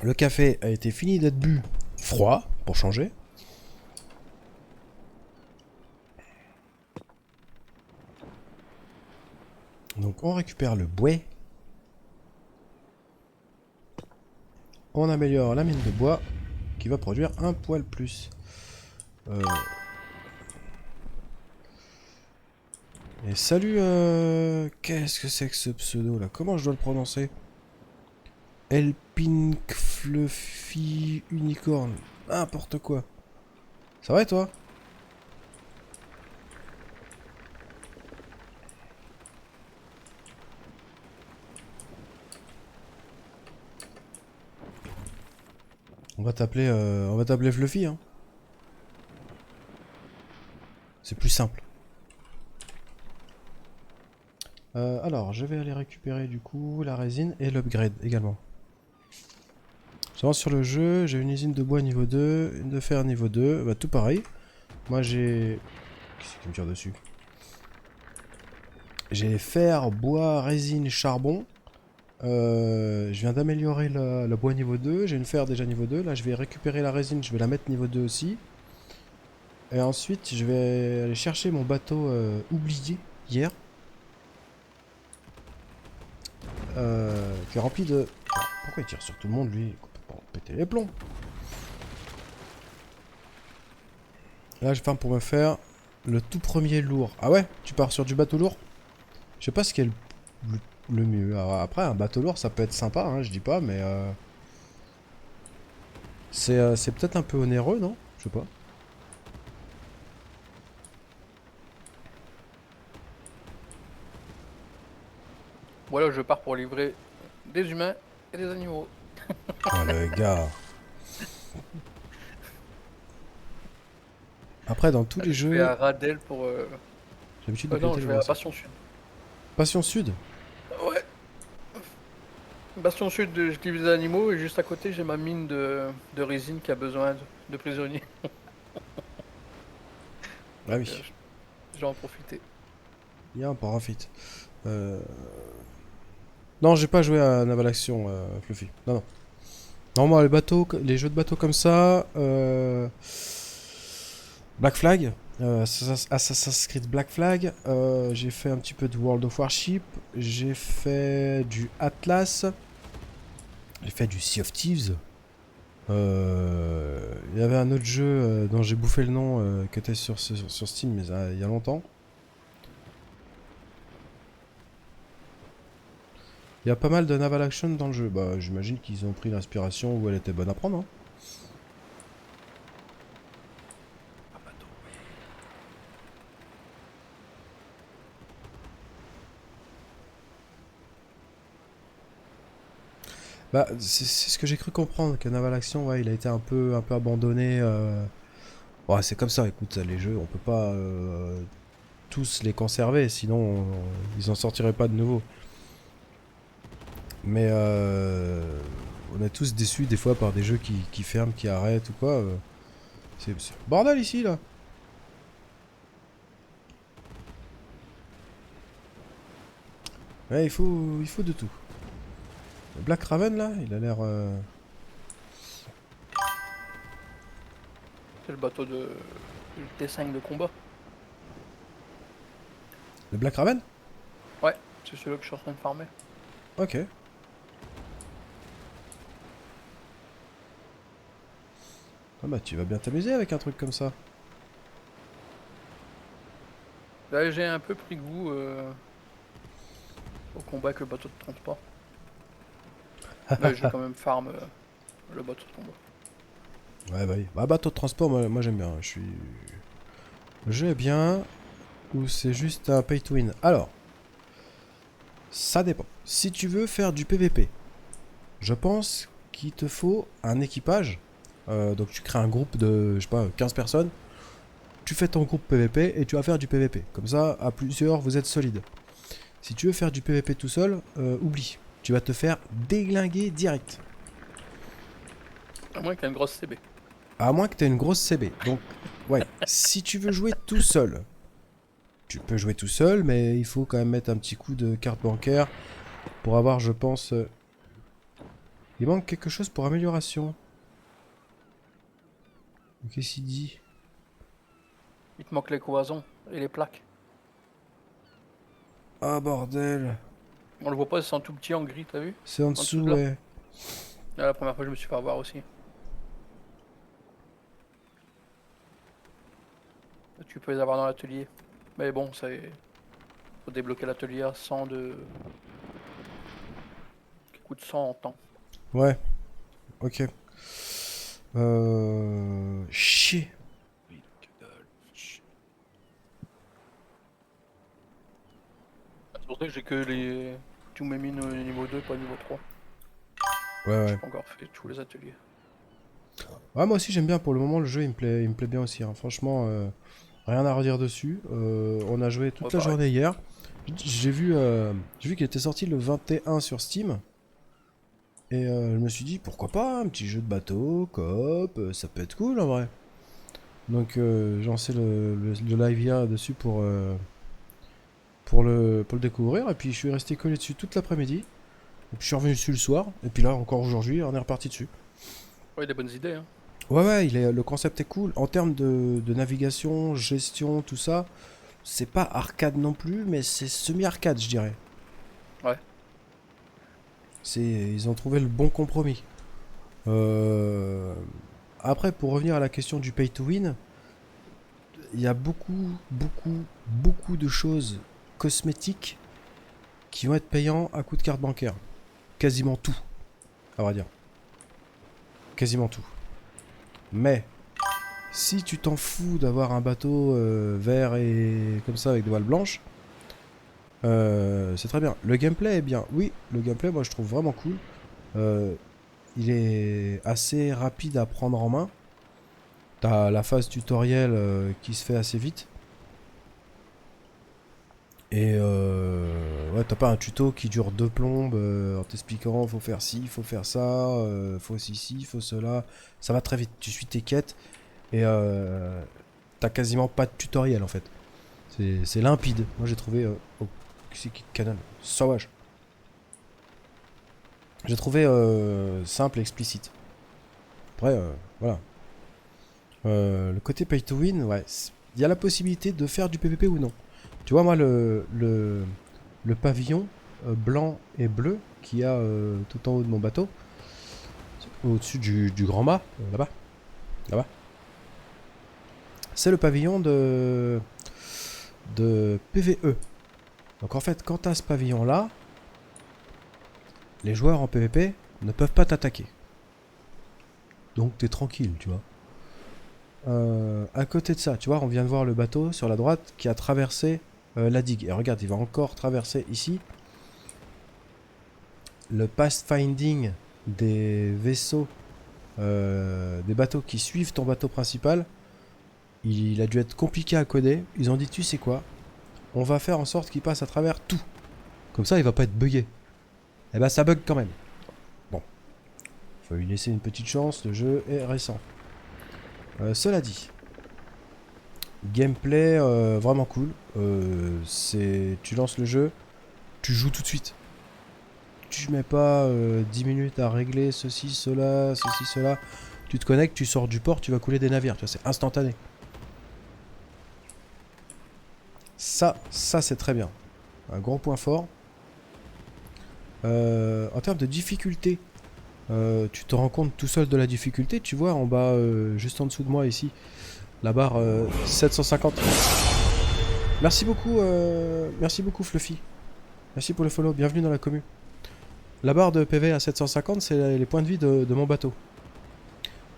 Le café a été fini d'être bu froid, pour changer. Donc on récupère le bois. On améliore la mine de bois, qui va produire un poil plus. Et salut, qu'est-ce que c'est que ce pseudo là? Comment je dois le prononcer? Elpink Fluffy Unicorn. N'importe quoi. Ça va et toi? On va t'appeler Fluffy, hein. C'est plus simple. Alors, je vais aller récupérer du coup la résine et l'upgrade également. J'avance sur le jeu, j'ai une usine de bois niveau 2, une de fer niveau 2, bah tout pareil. Moi j'ai... Qu'est-ce qui me tire dessus? J'ai fer, bois, résine, charbon. Je viens d'améliorer le bois niveau 2, j'ai une fer déjà niveau 2. Là je vais récupérer la résine, je vais la mettre niveau 2 aussi. Et ensuite je vais aller chercher mon bateau oublié hier. Qui est rempli de... Pourquoi il tire sur tout le monde lui? Il peut pas péter les plombs. Là je ferme pour me faire le tout premier lourd. Ah ouais? Tu pars sur du bateau lourd? Je sais pas ce qui est le mieux. Alors après un bateau lourd ça peut être sympa, hein, je dis pas, mais... C'est peut-être un peu onéreux, non? Je sais pas. Voilà, je pars pour livrer des humains et des animaux. Oh, le gars. Après, dans tous les Je vais jeux, à Radel pour... j'ai l'habitude de non, piloter je les vais à vaisseaux. Bastion Sud. Passion Sud. Ouais, Bastion Sud, je livre des animaux et juste à côté, j'ai ma mine de résine qui a besoin de prisonniers. Ah Donc, oui, je vais en profiter. il y a un parafite. Euh... Non, j'ai pas joué à Naval Action, Fluffy. Non, non. Non, moi, les bateaux, les jeux de bateaux comme ça, Black Flag, Assassin's Creed Black Flag, j'ai fait un petit peu de World of Warship, j'ai fait du Atlas, j'ai fait du Sea of Thieves. Il y avait un autre jeu dont j'ai bouffé le nom qui était sur Steam mais il y a longtemps. Il y a pas mal de naval action dans le jeu. Bah, j'imagine qu'ils ont pris l'inspiration où elle était bonne à prendre. Hein. Bah, c'est ce que j'ai cru comprendre, que Naval Action, ouais, il a été un peu abandonné. Ouais, c'est comme ça, écoute, les jeux, on peut pas tous les conserver, sinon ils en sortiraient pas de nouveau. Mais on est tous déçus des fois par des jeux qui ferment, qui arrêtent ou quoi. C'est bordel ici, là. Ouais, il faut de tout. Le Black Raven, là, il a l'air... C'est le bateau de T5 de combat. Le Black Raven. Ouais, c'est celui que je suis en train de farmer. Ok. Ah bah, tu vas bien t'amuser avec un truc comme ça. Là, j'ai un peu pris goût au combat avec le bateau de transport. Mais j'ai quand même farm le bateau de combat. Ouais, bah oui. Bah, bateau de transport, moi j'aime bien. Je vais bien. Ou c'est juste un pay to win. Alors, ça dépend. Si tu veux faire du PVP, je pense qu'il te faut un équipage. Donc tu crées un groupe de, je sais pas, 15 personnes. Tu fais ton groupe PVP et tu vas faire du PVP. Comme ça, à plusieurs, vous êtes solide. Si tu veux faire du PVP tout seul, oublie. Tu vas te faire déglinguer direct. À moins qu'il y ait une grosse CB. À moins que tu aies une grosse CB. Donc, ouais, si tu veux jouer tout seul, tu peux jouer tout seul, mais il faut quand même mettre un petit coup de carte bancaire pour avoir, je pense... Il manque quelque chose pour amélioration. Qu'est-ce qu'il dit? Il te manque les cloisons et les plaques. Ah, bordel. On le voit pas, c'est en tout petit en gris, t'as vu? C'est en En dessous dessous, de là. ouais. Ah, la première fois, je me suis fait avoir aussi. Tu peux les avoir dans l'atelier. Mais bon, c'est... Faut débloquer l'atelier à 100 de... qui coûte 100 en temps. Ouais, ok. Chier. C'est pour ça que j'ai que les... tous mes mines au niveau 2, pas au niveau 3. Ouais, J'ai ouais. pas encore fait tous les ateliers. Ouais, moi aussi j'aime bien. Pour le moment, le jeu il me plaît bien aussi. Hein. Franchement, rien à redire dessus. On a joué toute Ouais, la pareil. journée hier. J'ai vu qu'il était sorti le 21 sur Steam. Et je me suis dit, pourquoi pas, un petit jeu de bateau, coop, ça peut être cool en vrai. Donc j'ai lancé le live hier dessus pour le découvrir. Et puis je suis resté collé dessus toute l'après-midi. Et puis je suis revenu dessus le soir. Et puis là, encore aujourd'hui, on est reparti dessus. Ouais, des bonnes idées, hein. Ouais, ouais, le concept est cool. En termes de navigation, gestion, tout ça, c'est pas arcade non plus, mais c'est semi-arcade, je dirais. Ouais. Ils ont trouvé le bon compromis. Euh, Après, pour revenir à la question du pay to win, il y a beaucoup de choses cosmétiques qui vont être payants à coup de carte bancaire. Quasiment tout, à vrai dire. Quasiment tout. Mais si tu t'en fous d'avoir un bateau vert et comme ça avec des voiles blanches, C'est très bien. Le gameplay est bien. Oui, le gameplay, moi, je trouve vraiment cool. Il est assez rapide à prendre en main. T'as la phase tutoriel qui se fait assez vite. Et ouais, t'as pas un tuto qui dure 2 plombes en t'expliquant faut faire ci, faut faire ça, faut ci, faut cela. Ça va très vite. Tu suis tes quêtes et t'as quasiment pas de tutoriel en fait. C'est limpide. Moi j'ai trouvé. Oh, qui c'est qui canonne? Sauvage. J'ai trouvé simple et explicite. Après, voilà. Le côté pay to win, ouais. Il y a la possibilité de faire du PVP ou non. Tu vois, moi, le pavillon blanc et bleu qu'il y a tout en haut de mon bateau, au-dessus du grand mât, là-bas, là-bas, c'est le pavillon de PVE. Donc en fait, quand tu as ce pavillon-là, les joueurs en PVP ne peuvent pas t'attaquer. Donc t'es tranquille, tu vois. À côté de ça, tu vois, on vient de voir le bateau sur la droite qui a traversé la digue. Et regarde, il va encore traverser ici. Le pathfinding des vaisseaux, des bateaux qui suivent ton bateau principal, il a dû être compliqué à coder. Ils ont dit, tu sais quoi, on va faire en sorte qu'il passe à travers tout. Comme ça, il va pas être buggé. Et ben, ça bug quand même. Bon, faut lui laisser une petite chance. Le jeu est récent. Cela dit, gameplay vraiment cool. Tu lances le jeu, tu joues tout de suite. Tu mets pas 10 minutes à régler ceci, cela, ceci, cela. Tu te connectes, tu sors du port, tu vas couler des navires. Tu vois, c'est instantané. Ça c'est très bien. Un gros point fort. En termes de difficulté, tu te rends compte tout seul de la difficulté. Tu vois en bas, juste en dessous de moi ici, la barre 750. Merci beaucoup Fluffy. Merci pour le follow, bienvenue dans la commu. La barre de PV à 750, c'est les points de vie de mon bateau.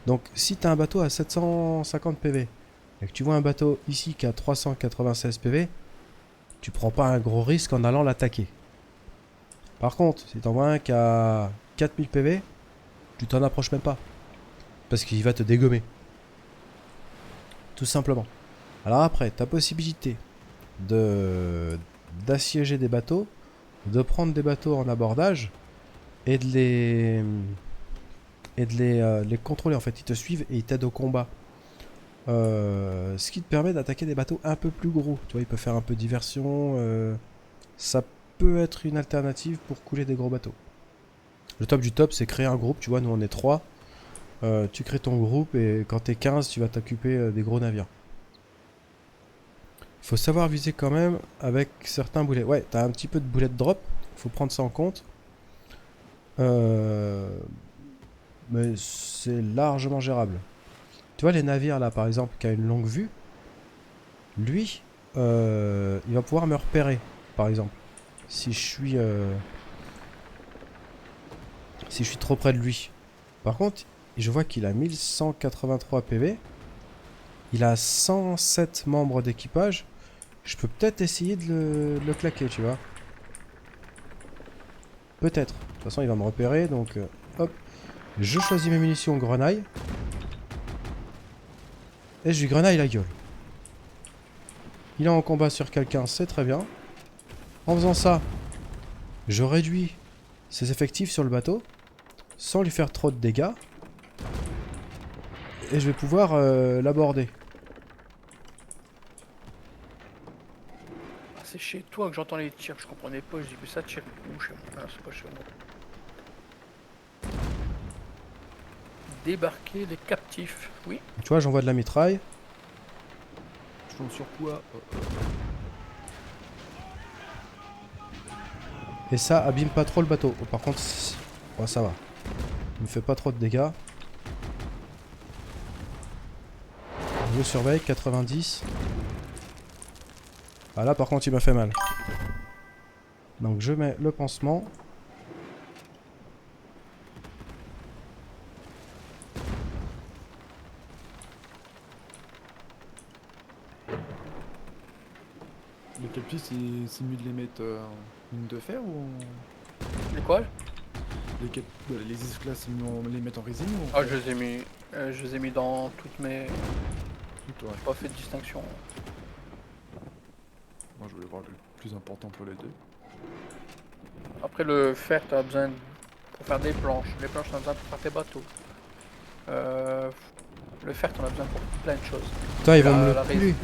Donc si tu as un bateau à 750 PV et que tu vois un bateau ici qui a 396 PV, tu prends pas un gros risque en allant l'attaquer. Par contre, si tu en vois un qui a 4000 PV, tu t'en approches même pas. Parce qu'il va te dégommer. Tout simplement. Alors après, tu as possibilité d'assiéger des bateaux, de prendre des bateaux en abordage et de les contrôler. En fait, ils te suivent et ils t'aident au combat. Ce qui te permet d'attaquer des bateaux un peu plus gros. Tu vois, il peut faire un peu de diversion. Ça peut être une alternative pour couler des gros bateaux. Le top du top, c'est créer un groupe. Tu vois, nous on est 3. Tu crées ton groupe et quand t'es 15, tu vas t'occuper des gros navires. Faut savoir viser quand même avec certains boulets. Ouais, t'as un petit peu de boulet de drop. Faut prendre ça en compte. Mais c'est largement gérable. Tu vois les navires là par exemple qui a une longue vue, lui il va pouvoir me repérer par exemple si je suis trop près de lui. Par contre je vois qu'il a 1183 PV, il a 107 membres d'équipage. Je peux peut-être essayer de le claquer, tu vois, peut-être. De toute façon il va me repérer donc hop, je choisis mes munitions grenaille et je lui grenaille la gueule. Il est en combat sur quelqu'un, c'est très bien. En faisant ça, je réduis ses effectifs sur le bateau, sans lui faire trop de dégâts. Et je vais pouvoir l'aborder. Ah, c'est chez toi que j'entends les tirs, je comprenais pas, je dis mais ça tire où chez moi? Ah, c'est pas chez moi. Débarquer les captifs, oui. Tu vois, j'envoie de la mitraille. Je tombe sur quoi? Et ça abîme pas trop le bateau. Oh, par contre, ouais, ça va. Il me fait pas trop de dégâts. Je surveille, 90. Ah là, par contre, il m'a fait mal. Donc je mets le pansement. Il était Puis c'est mieux de les mettre en mine de fer ou Les quoi? les esclaves, c'est mieux de les mettre en résine ou Ah, je les ai mis dans toutes mes... tout, ouais. J'ai pas fait de distinction. Moi je voulais voir le plus important pour les deux. Après le fer, t'as besoin pour faire des planches. Les planches, t'en as besoin pour faire tes bateaux. Le fer, t'en as besoin pour plein de choses. Putain, ils vont me La le résine. couler.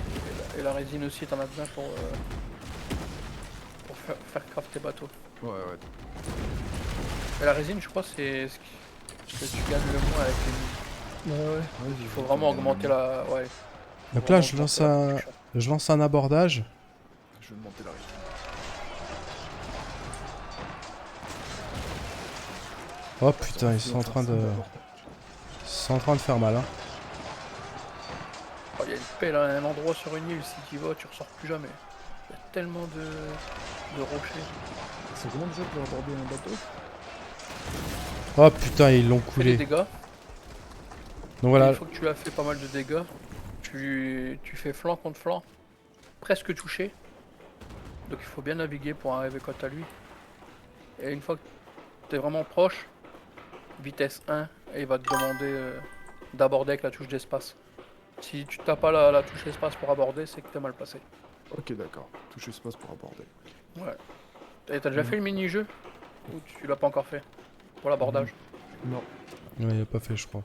Et la résine aussi, t'en as besoin pour faire craft tes bateaux. Ouais, ouais. Et la résine, je crois, c'est ce que tu gagnes le moins avec les mines. Ouais, Il faut vraiment augmenter la... Ouais. Donc Faut là, vraiment je lance augmenter la un, production. je lance un abordage. Je vais monter la résine. Oh putain, ils sont en train de... Ils sont en train de faire mal, hein. Oh, il y a une pelle à un endroit sur une île, si tu y vas, tu ressors plus jamais. Il y a tellement de rochers. C'est comment déjà pour aborder un bateau? Oh putain, ils l'ont Fais des coulé. dégâts. Donc voilà, Une fois que tu as fait pas mal de dégâts, tu fais flanc contre flanc, presque touché. Donc il faut bien naviguer pour arriver quant à lui. Et une fois que tu es vraiment proche, vitesse 1, et il va te demander d'aborder avec la touche d'espace. Si tu tapes pas la touche espace pour aborder, c'est que t'es mal placé. Ok, d'accord. Touche espace pour aborder. Ouais. Et t'as déjà fait le mini-jeu? Ou tu l'as pas encore fait? Pour l'abordage? Non. ouais, il a pas fait, je crois.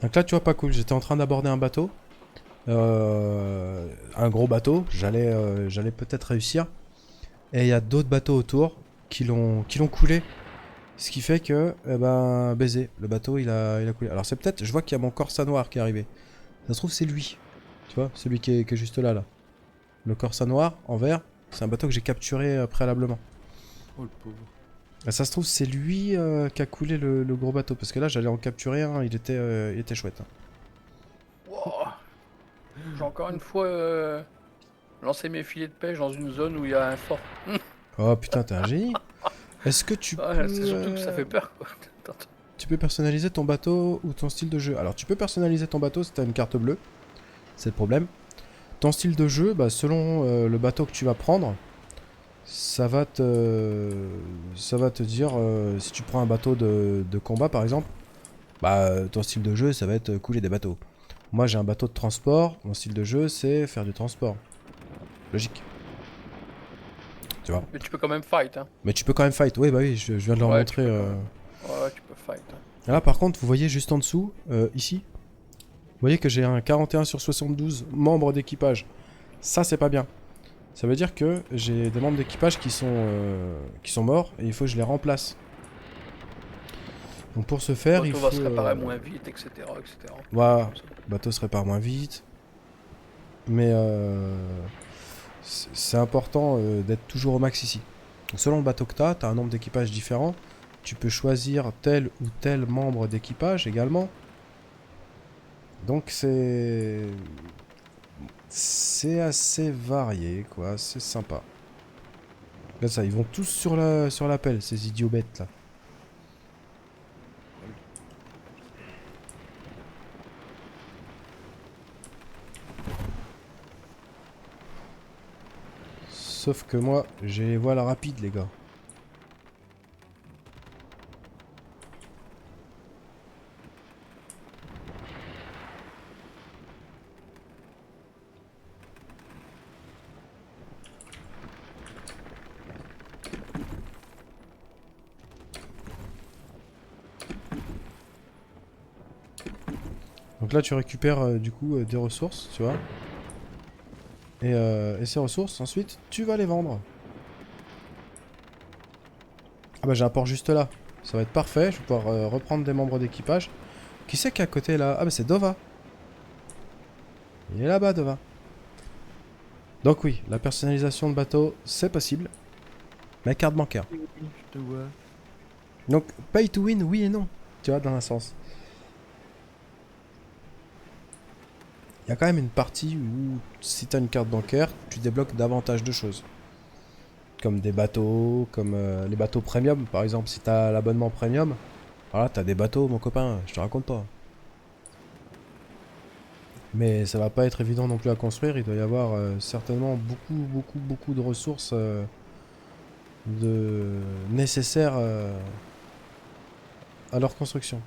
Donc là, tu vois, pas cool. J'étais en train d'aborder un bateau. Un gros bateau. J'allais peut-être réussir. Et il y a d'autres bateaux autour qui l'ont coulé. Ce qui fait que, eh ben, baiser. Le bateau, il a coulé. Alors c'est peut-être, je vois qu'il y a mon Corsa noir qui est arrivé. Ça se trouve, c'est lui. Tu vois, celui qui est juste là, là. Le Corsa noir, en vert, c'est un bateau que j'ai capturé préalablement. Oh le pauvre. Ah, ça se trouve, c'est lui qui a coulé le gros bateau. Parce que là, j'allais en capturer un, il était chouette, hein. Wow. J'ai encore une fois lancé mes filets de pêche dans une zone où il y a un fort. Oh putain, t'es un génie. Est-ce que tu Ouais, peux... c'est surtout que ça fait peur, quoi. Tu peux personnaliser ton bateau ou ton style de jeu. Alors, tu peux personnaliser ton bateau si t'as une carte bleue. C'est le problème. Ton style de jeu, bah, selon le bateau que tu vas prendre, ça va te dire si tu prends un bateau de combat par exemple, bah ton style de jeu ça va être couler des bateaux. Moi j'ai un bateau de transport, mon style de jeu c'est faire du transport. Logique. Tu vois. Mais tu peux quand même fight, hein. Mais tu peux quand même fight. Oui bah oui, je viens de leur Ouais, tu montrer. peux quand même. Ouais, tu peux fight. Hein. Et là par contre, vous voyez juste en dessous, ici, vous voyez que j'ai un 41/72 membres d'équipage. Ça c'est pas bien. Ça veut dire que j'ai des membres d'équipage qui sont morts et il faut que je les remplace. Donc pour ce faire, Le il bateau faut... va se réparer moins vite, etc. etc. Voilà, Comme ça. le bateau se répare moins vite. Mais c'est important d'être toujours au max ici. Donc, selon le bateau que tu as un nombre d'équipage différent. Tu peux choisir tel ou tel membre d'équipage également. Donc c'est assez varié, quoi. C'est sympa. Là, ça, ils vont tous sur la pelle, ces idiots bêtes là. Sauf que moi, j'ai les voiles rapides, les gars. Donc là, tu récupères du coup des ressources, tu vois. Et ces ressources, ensuite, tu vas les vendre. Ah bah j'ai un port juste là. Ça va être parfait, je vais pouvoir reprendre des membres d'équipage. Qui c'est qui est à côté là? Ah bah c'est Dova. Il est là-bas, Dova. Donc oui, la personnalisation de bateau, c'est possible. Mais carte bancaire. Je te vois. Donc, pay to win, oui et non. Tu vois, dans un sens. Il y a quand même une partie où, si tu as une carte bancaire, tu débloques davantage de choses. Comme des bateaux, comme les bateaux premium, par exemple. Si tu as l'abonnement premium, voilà, tu as des bateaux, mon copain, je te raconte pas. Mais ça va pas être évident non plus à construire. Il doit y avoir certainement beaucoup de ressources nécessaires à leur construction.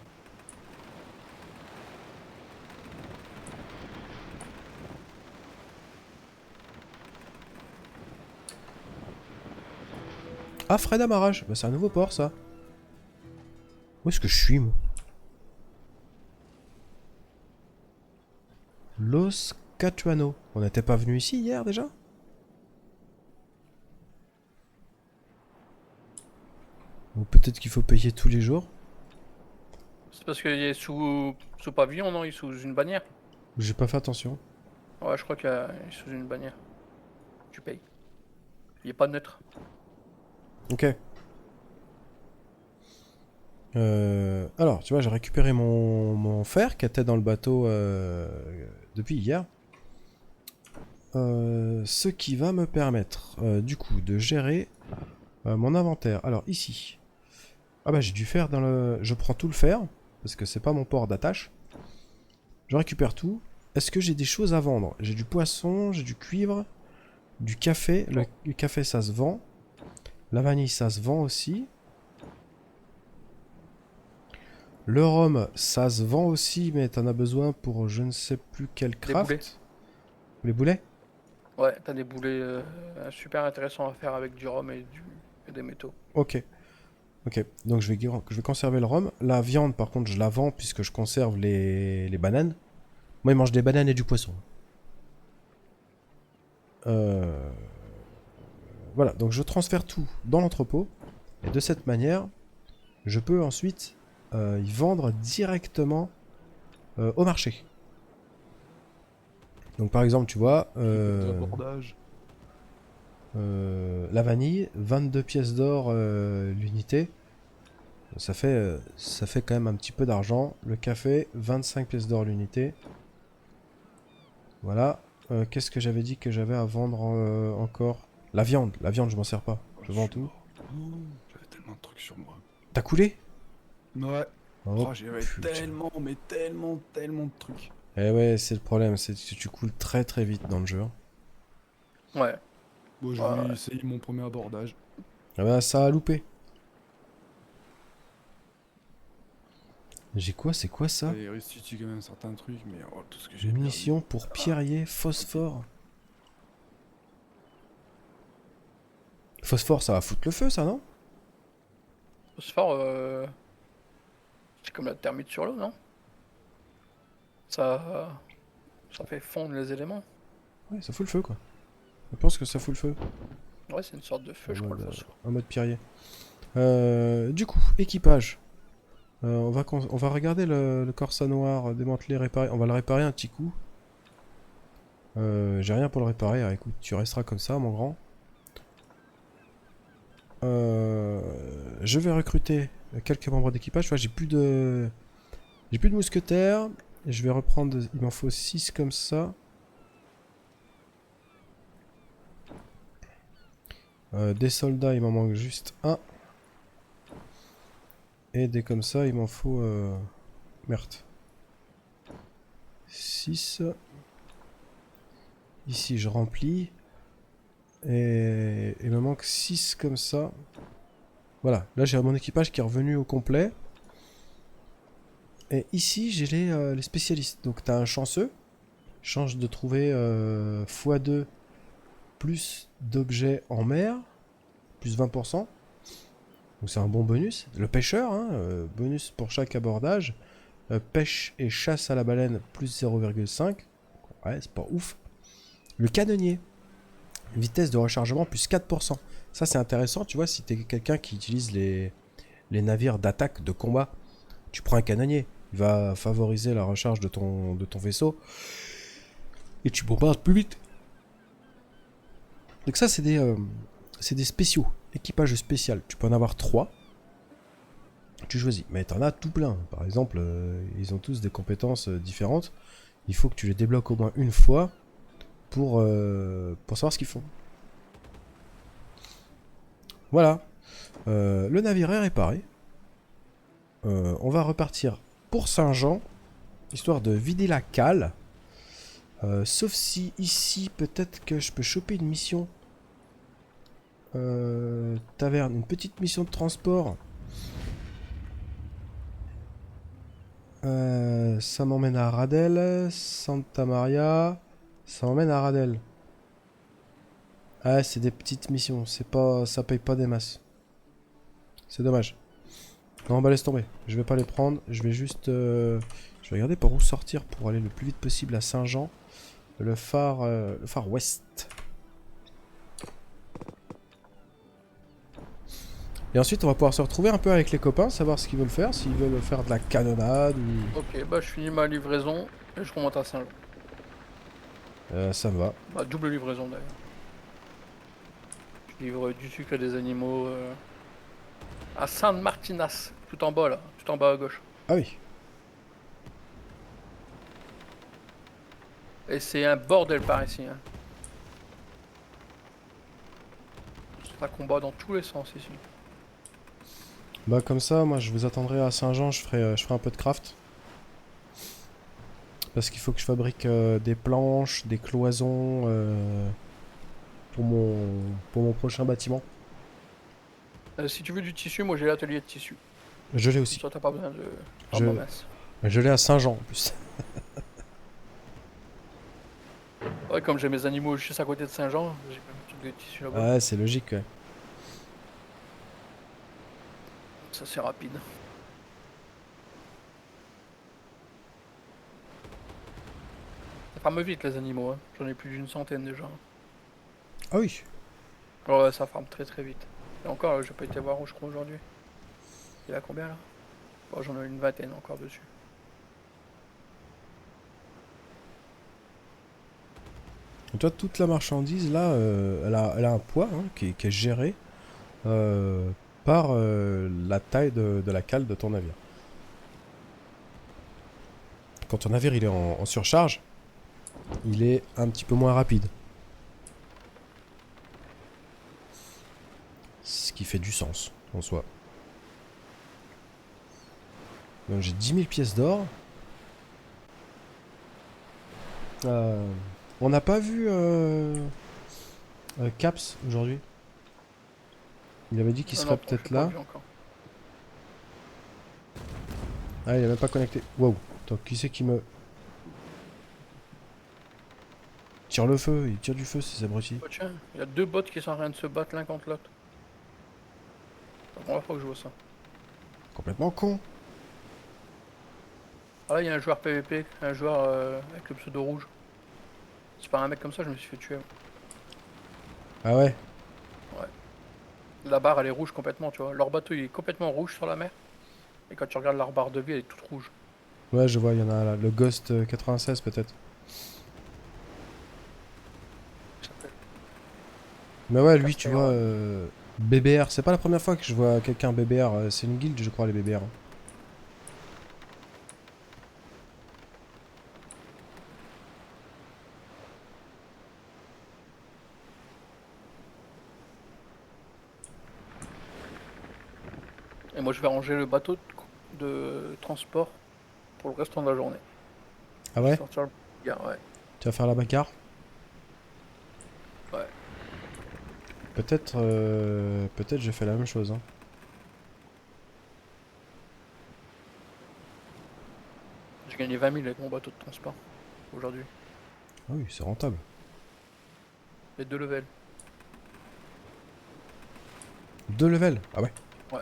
Ah, frais d'amarrage. Bah, c'est un nouveau port, ça. Où est-ce que je suis, moi? Los Catuano. On n'était pas venu ici hier, déjà? Ou peut-être qu'il faut payer tous les jours. C'est parce qu'il est sous pavillon, non? Il est sous une bannière. J'ai pas fait attention. Ouais, je crois qu'il est sous une bannière. Tu payes. Il est pas neutre. Ok. Alors, tu vois, j'ai récupéré mon fer qui était dans le bateau depuis hier. Ce qui va me permettre, du coup, de gérer mon inventaire. Alors, ici. Ah bah, j'ai du fer dans le... Je prends tout le fer, parce que c'est pas mon port d'attache. Je récupère tout. Est-ce que j'ai des choses à vendre? J'ai du poisson, j'ai du cuivre, du café. Le café, ça se vend. La vanille, ça se vend aussi. Le rhum, ça se vend aussi, mais t'en as besoin pour je ne sais plus quel craft. boulets. Les boulets? Ouais, t'as des boulets super intéressants à faire avec du rhum et des métaux. Ok. Ok, donc je vais conserver le rhum. La viande, par contre, je la vends puisque je conserve les bananes. Moi, ils mangent des bananes et du poisson. Voilà, donc je transfère tout dans l'entrepôt. Et de cette manière, je peux ensuite y vendre directement au marché. Donc par exemple, tu vois, Abordage. la vanille, 22 pièces d'or l'unité. Ça fait quand même un petit peu d'argent. Le café, 25 pièces d'or l'unité. Voilà. Qu'est-ce que j'avais dit que j'avais à vendre encore? La viande, je m'en sers pas. Je vends tout. J'avais tellement de trucs sur moi. T'as coulé? Ouais. Oh, Oh, j'avais putain. tellement de trucs. Eh ouais, c'est le problème, c'est que tu coules très très vite dans le jeu. Hein. Ouais. Bon, je Ouais. vais essayer mon premier abordage. Ah bah ça a loupé. J'ai quoi? C'est quoi ça? Et restitue quand même certains trucs, mais oh, tout ce que j'ai Munitions pour pierrier, phosphore. Phosphore, ça va foutre le feu, ça, non? Phosphore, c'est comme la thermite sur l'eau, non? Ça fait fondre les éléments. Ouais, ça fout le feu, quoi. Je pense que ça fout le feu. Ouais, c'est une sorte de feu, je crois, le phosphore. En mode pierrier. Du coup, équipage. On va regarder le Corsa noir, démanteler, réparer. On va le réparer un petit coup. J'ai rien pour le réparer. Alors, écoute, tu resteras comme ça, mon grand. Je vais recruter quelques membres d'équipage. Tu vois, j'ai plus de mousquetaires. Je vais reprendre... Il m'en faut 6 comme ça. Des soldats, il m'en manque juste un. Et des comme ça, il m'en faut... Merde. 6. Ici, je remplis. Et il me manque 6 comme ça. Voilà, là j'ai mon équipage qui est revenu au complet. Et ici, j'ai les spécialistes. Donc t'as un chanceux. Change de trouver x2 plus d'objets en mer. Plus 20%. Donc c'est un bon bonus. Le pêcheur, hein, bonus pour chaque abordage. Pêche et chasse à la baleine, plus 0,5. Ouais, c'est pas ouf. Le canonnier. Vitesse de rechargement, plus 4%. Ça c'est intéressant, tu vois, si t'es quelqu'un qui utilise les navires d'attaque, de combat. Tu prends un canonnier. Il va favoriser la recharge de ton vaisseau. Et tu bombardes plus vite. Donc ça c'est des spéciaux. Équipage spécial. Tu peux en avoir 3. Tu choisis. Mais t'en as tout plein. Par exemple, ils ont tous des compétences différentes. Il faut que tu les débloques au moins une fois pour savoir ce qu'ils font. Voilà. Le navire est réparé. On va repartir pour Saint-Jean. Histoire de vider la cale. Sauf si ici, peut-être que je peux choper une mission. Taverne, une petite mission de transport. Ça m'emmène à Radel, Santa Maria. Ça m'emmène à Radel. Ah, c'est des petites missions, c'est pas, ça paye pas des masses. C'est dommage. Non, bah laisse tomber. Je vais pas les prendre. Je vais juste, je vais regarder par où sortir pour aller le plus vite possible à Saint-Jean. Le phare ouest. Et ensuite, on va pouvoir se retrouver un peu avec les copains, savoir ce qu'ils veulent faire, s'ils veulent faire de la canonnade ou... Ok, bah je finis ma livraison et je remonte à Saint-Jean. Ça me va. Bah, double livraison d'ailleurs. Je livre du sucre et des animaux à San Martinas, tout en bas là, tout en bas à gauche. Ah oui. Et c'est un bordel par ici. Hein. Ça combat dans tous les sens ici. Bah comme ça, moi je vous attendrai à Saint-Jean, je ferai un peu de craft. Parce qu'il faut que je fabrique des planches, des cloisons pour mon prochain bâtiment. Si tu veux du tissu, moi j'ai l'atelier de tissu. Je l'ai Comme aussi. ça t'as pas besoin de... Ah Je, bah mince. je l'ai à Saint-Jean en plus. Ouais, comme j'ai mes animaux juste à côté de Saint-Jean, j'ai même un truc de tissu là-bas. Ouais, c'est logique, ouais. Ça c'est rapide. Ça farme vite les animaux, hein. J'en ai plus d'une centaine déjà. Ah oui. Ouais, ça farme très très vite. Et encore, j'ai pas été voir où je crois aujourd'hui. Il a combien là? Bon, j'en ai une vingtaine encore dessus. Et toi, toute la marchandise là, elle a un poids hein, qui est géré par la taille de la cale de ton navire. Quand ton navire il est en surcharge, il est un petit peu moins rapide. Ce qui fait du sens en soi. Donc j'ai 10 000 pièces d'or. On n'a pas vu Caps aujourd'hui. Il avait dit qu'il Ah serait non, je peut-être l'ai pas là. vu encore. Ah, il est même pas connecté. Wow. Attends, qui c'est qui me... Tire le feu, il tire du feu ces abrutis. Oh tiens, il y a deux bots qui sont en train de se battre l'un contre l'autre. C'est la première fois que je vois ça. Complètement con. Ah là, il y a un joueur PVP, un joueur avec le pseudo rouge. C'est pas un mec comme ça, je me suis fait tuer. Ah ouais. La barre, elle est rouge complètement, tu vois. Leur bateau, il est complètement rouge sur la mer. Et quand tu regardes leur barre de vie, elle est toute rouge. Ouais, je vois, il y en a là. Le Ghost 96 peut-être. Ça s'appelle. Mais ouais, lui, tu Casper, vois, ouais. BBR. C'est pas la première fois que je vois quelqu'un BBR. C'est une guilde, je crois, les BBR. Et moi, je vais ranger le bateau de transport pour le restant de la journée. Ah Je vais ouais. sortir le gars, ouais. Tu vas faire la bagarre. Ouais. Peut-être je fais la même chose. Hein. J'ai gagné 20 000 avec mon bateau de transport aujourd'hui. Ah oui, c'est rentable. Les 2 levels. 2 levels. Ah ouais. Ouais.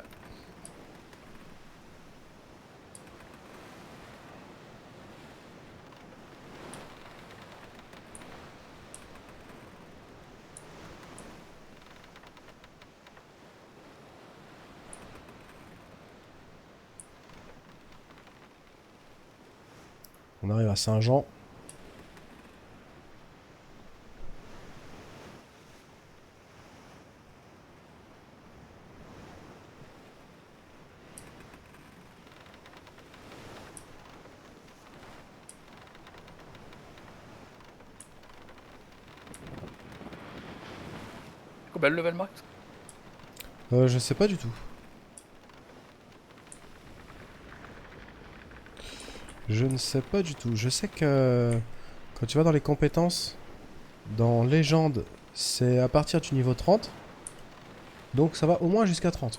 On arrive à Saint-Jean. Combien le level max? Je sais pas du tout. Je ne sais pas du tout. Je sais que Quand tu vas dans les compétences, dans légende, c'est à partir du niveau 30. Donc ça va au moins jusqu'à 30.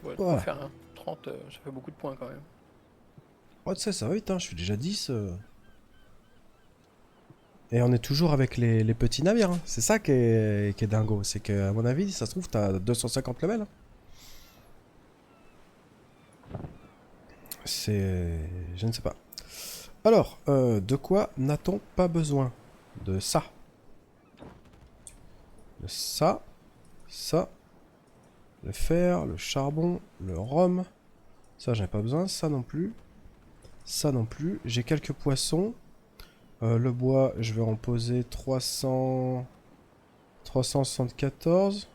Ouais, de quoi Voilà. faire, hein. 30, ça fait beaucoup de points quand même. Oh, tu sais, ça va vite, hein. Je suis déjà 10. Et on est toujours avec les petits navires, hein. C'est ça qui est dingo. C'est que, à mon avis, ça se trouve, t'as 250 levels, hein. C'est... Je ne sais pas. Alors, de quoi n'a-t-on pas besoin? De ça. De ça. Ça. Le fer, le charbon, le rhum. Ça, j'en ai pas besoin. Ça non plus. Ça non plus. J'ai quelques poissons. Le bois, je vais en poser 300... 374.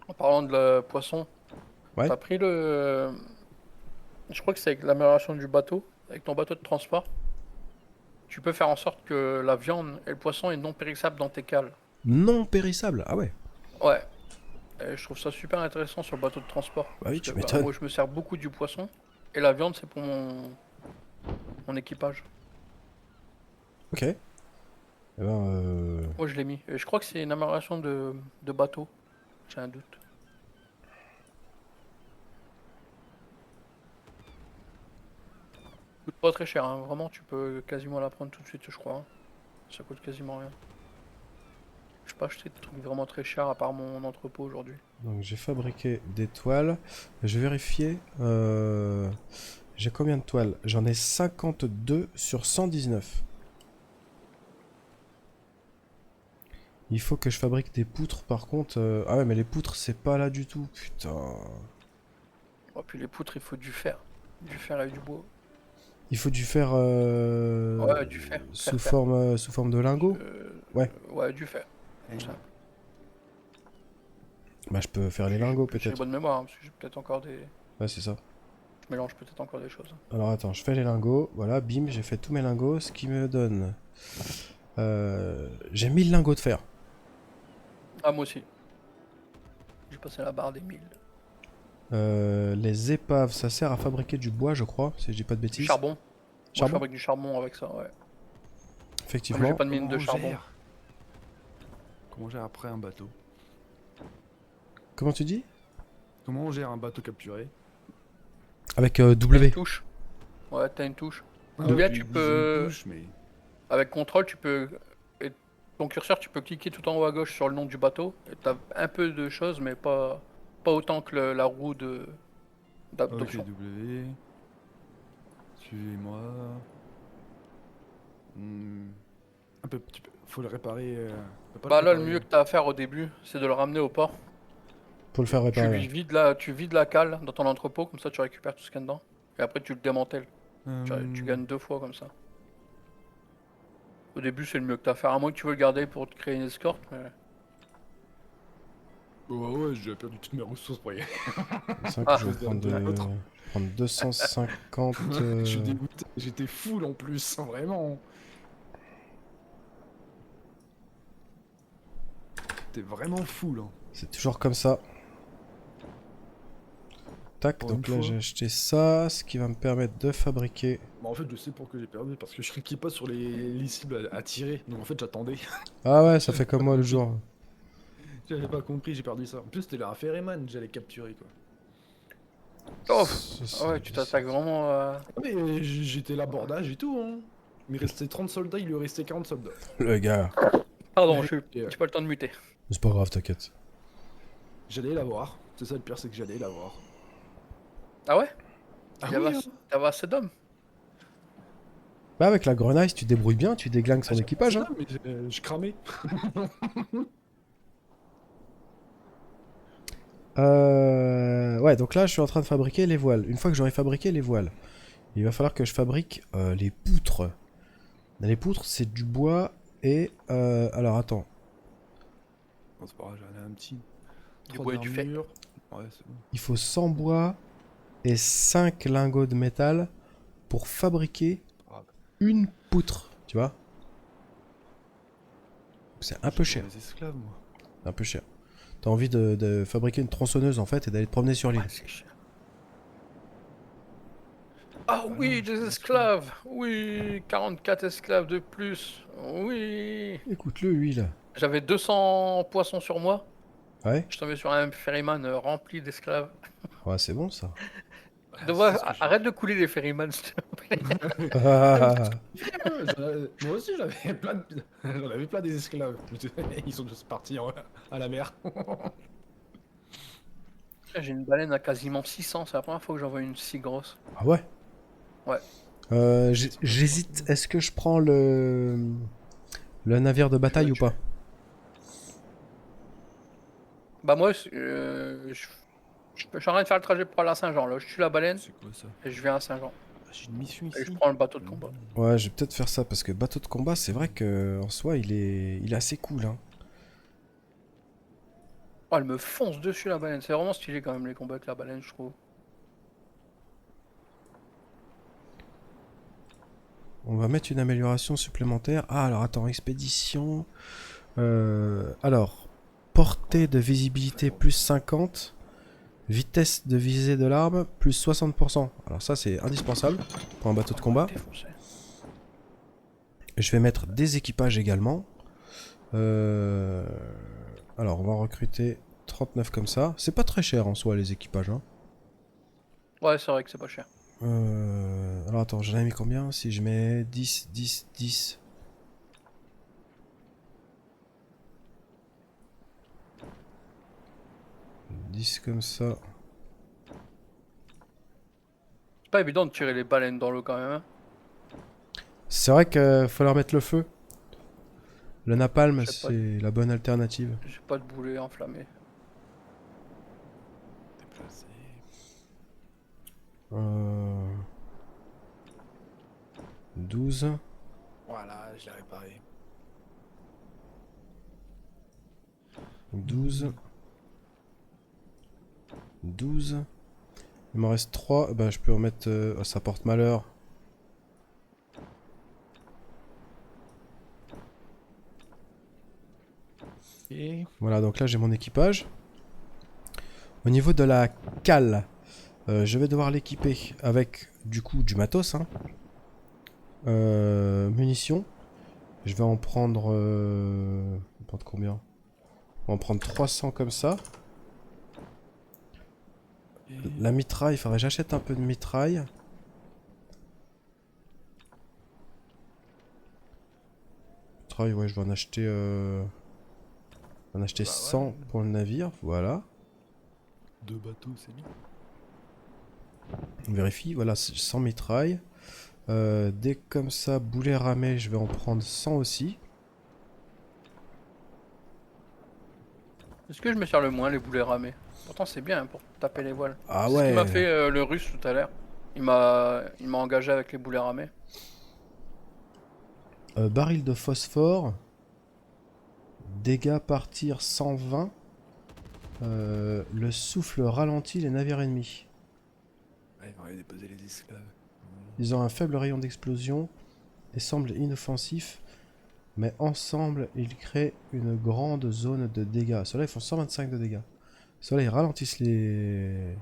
En parlant de la poisson, Ouais. t'as pris le... Je crois que c'est avec l'amélioration du bateau, avec ton bateau de transport. Tu peux faire en sorte que la viande et le poisson est non périssable dans tes cales. Non périssable. Ah ouais. Ouais, et je trouve ça super intéressant sur le bateau de transport. Bah oui, Parce que tu bah, m'étonnes. moi je me sers beaucoup du poisson, et la viande c'est pour mon équipage. Ok. Eh ben, Moi je l'ai mis. Et je crois que c'est une amélioration de bateau. J'ai un doute. Coûte pas très cher, hein. Vraiment tu peux quasiment la prendre tout de suite je crois, hein. Ça coûte quasiment rien. Je peux pas acheter des trucs vraiment très chers à part mon entrepôt aujourd'hui. donc j'ai fabriqué des toiles. Je vais vérifier. J'ai combien de toiles? J'en ai 52 sur 119. Il faut que je fabrique des poutres par contre. Ah ouais, mais les poutres, c'est pas là du tout. Putain. Oh, puis les poutres il faut du fer. Du fer et du bois. Il faut du fer Ouais, du fer. Fer. sous forme de lingot. Ouais. Ouais, du fer. Ça. Bah je peux faire les lingots J'ai peut-être. bonne mémoire, hein, parce que j'ai peut-être encore des... Ouais, c'est ça. Je mélange peut-être encore des choses. Alors attends, je fais les lingots. Voilà, bim, j'ai fait tous mes lingots. Ce qui me donne... j'ai 1000 lingots de fer. Ah, moi aussi. J'ai passé la barre des 1000. Les épaves, ça sert à fabriquer du bois, je crois, si je dis pas de Du bêtises. charbon. Moi, je Charbon, fabrique du charbon avec ça, ouais. Comme j'ai effectivement. pas de mine de charbon. Comment on gère après un bateau? Comment tu dis? Comment on gère un bateau capturé? Avec T'as une W. touche. Ouais, t'as une touche. Ah, Ou bien tu tu utilises peux... une touche, mais... Avec contrôle, tu peux... Et ton curseur, tu peux cliquer tout en haut à gauche sur le nom du bateau. Et t'as un peu de choses, mais pas autant que la roue Ok, d'adoption. W. Suivez-moi. Un peu, faut le réparer. On peut pas Bah le là, le réparer. mieux que t'as à faire au début, c'est de le ramener au port. Pour le faire réparer. Tu vides la cale dans ton entrepôt, comme ça tu récupères tout ce qu'il y a dedans. Et après tu le démantèles. Tu gagnes 2 fois comme ça. Au début c'est le mieux que t'as à faire, à moins que tu veux le garder pour te créer une escorte. Mais... Ouais, j'ai perdu toutes mes ressources pour y aller. C'est vrai que Ah. je vais prendre, De l'autre. prendre 250. Je suis dégoûté. J'étais full en plus, vraiment. T'es vraiment full. Hein. C'est toujours comme ça. Tac, Pour donc une là fois. j'ai acheté ça, ce qui va me permettre de fabriquer. Bah, en fait, je sais pourquoi j'ai perdu. Parce que je cliquais pas sur les cibles à tirer. Donc en fait, j'attendais. Ah ouais, ça fait comme moi le jour. J'avais pas compris, j'ai perdu ça. En plus, c'était la Ferryman que j'allais capturer quoi. Oh C'est- ah ouais, tu t'attaques vraiment Ah, mais j'étais l'abordage et tout. Hein. Il me restait 30 soldats, il lui restait 40 soldats. Le gars. Pardon, Ouais. j'ai pas le temps de muter. C'est pas grave, t'inquiète. J'allais l'avoir. C'est ça le pire, c'est que j'allais l'avoir. Ah ouais? Ah Il y avait oui, assez- T'avais assez d'hommes? Bah avec la grenaille, si tu te débrouilles bien, tu déglingues son équipage. Hein. mais je cramais. Ouais, donc là je suis en train de fabriquer les voiles. Une fois que j'aurai fabriqué les voiles, il va falloir que je fabrique les poutres. Les poutres, c'est du bois et... alors attends. Non, c'est pas grave, j'en ai un petit. Du 3 bois et du fer. d'armure. Ouais, c'est bon. Il faut 100 bois et 5 lingots de métal pour fabriquer Ah, une poutre. Tu vois? C'est un peu cher. Les esclaves, moi. Un peu cher. T'as envie de fabriquer une tronçonneuse en fait et d'aller te promener sur l'île. Ouais, c'est chiant. Ah Voilà, oui, je des suis esclaves. Oui, 44 esclaves de plus. Oui. Écoute-le, lui là. J'avais 200 poissons sur moi. Ouais. Je tombais sur un ferryman rempli d'esclaves. Ouais, c'est bon ça. Ah, Dommage, c'est ce que j'ai. arrête de couler les ferrymans, s'il te plaît. Ah, mais c'est ce que j'ai fait, hein. Moi aussi, j'avais plein j'en avais plein des esclaves. Ils sont tous partis à la mer. J'ai une baleine à quasiment 600, c'est la première fois que j'en vois une si grosse. Ah ouais. Ouais. J'hésite. Est-ce que je prends le navire de Je bataille la ou tue. pas? Bah moi, je suis en train de faire le trajet pour aller à Saint-Jean, là. Je tue la baleine C'est quoi ça? et je viens à Saint-Jean. Ah, j'ai une mission Et je ici. prends le bateau de combat. Ouais, je vais peut-être faire ça parce que bateau de combat, c'est vrai que en soi, il est assez cool. Hein. Oh, elle me fonce dessus, la baleine. C'est vraiment stylé quand même, les combats avec la baleine, je trouve. On va mettre une amélioration supplémentaire. Ah, alors attends, expédition. Alors, portée de visibilité plus 50. Vitesse de visée de l'arme plus 60%. Alors ça, c'est indispensable pour un bateau de On va combat. le défoncer. Je vais mettre des équipages également. Alors, on va recruter 39 comme ça. C'est pas très cher en soi, les équipages. Hein. Ouais, c'est vrai que c'est pas cher. Alors attends, j'en ai mis combien? Si je mets 10, 10, 10. Comme ça. C'est pas évident de tirer les baleines dans l'eau quand même. Hein. C'est vrai qu'il faut leur mettre le feu. Le napalm, J'ai pas, c'est la bonne alternative. j'ai pas de boulet enflammé. Déplacé. Euh... 12. Voilà, je l'ai réparé. 12. 12. Il m'en reste 3. Ben, je peux remettre... oh, ça porte malheur. Et Voilà, donc là j'ai mon équipage. Au niveau de la cale, je vais devoir l'équiper avec du coup du matos. Hein. Munitions. Je vais en prendre... on va prendre combien? On va en prendre 300 comme ça. La mitraille, il faudrait que j'achète un peu de mitraille. Mitraille, ouais, je vais en acheter... Bah 100 ouais. pour le navire, voilà. 2 bateaux, c'est bien. On vérifie, voilà, 100 mitrailles. Dès comme ça, boulet ramé, je vais en prendre 100 aussi. Est-ce que je me sers le moins les boulets ramés? Pourtant c'est bien hein, pour taper les voiles. Ah C'est ce qu'il m'a ouais. fait le russe tout à l'heure. Il m'a engagé avec les boulets ramés. Baril de phosphore. Dégâts partir 120. Le souffle ralentit les navires ennemis. Ouais, on va aller déposer les esclaves. Ils ont un faible rayon d'explosion et semblent inoffensifs, mais ensemble ils créent une grande zone de dégâts. Ceux-là ils font 125 de dégâts. Ceux-là ils ralentissent les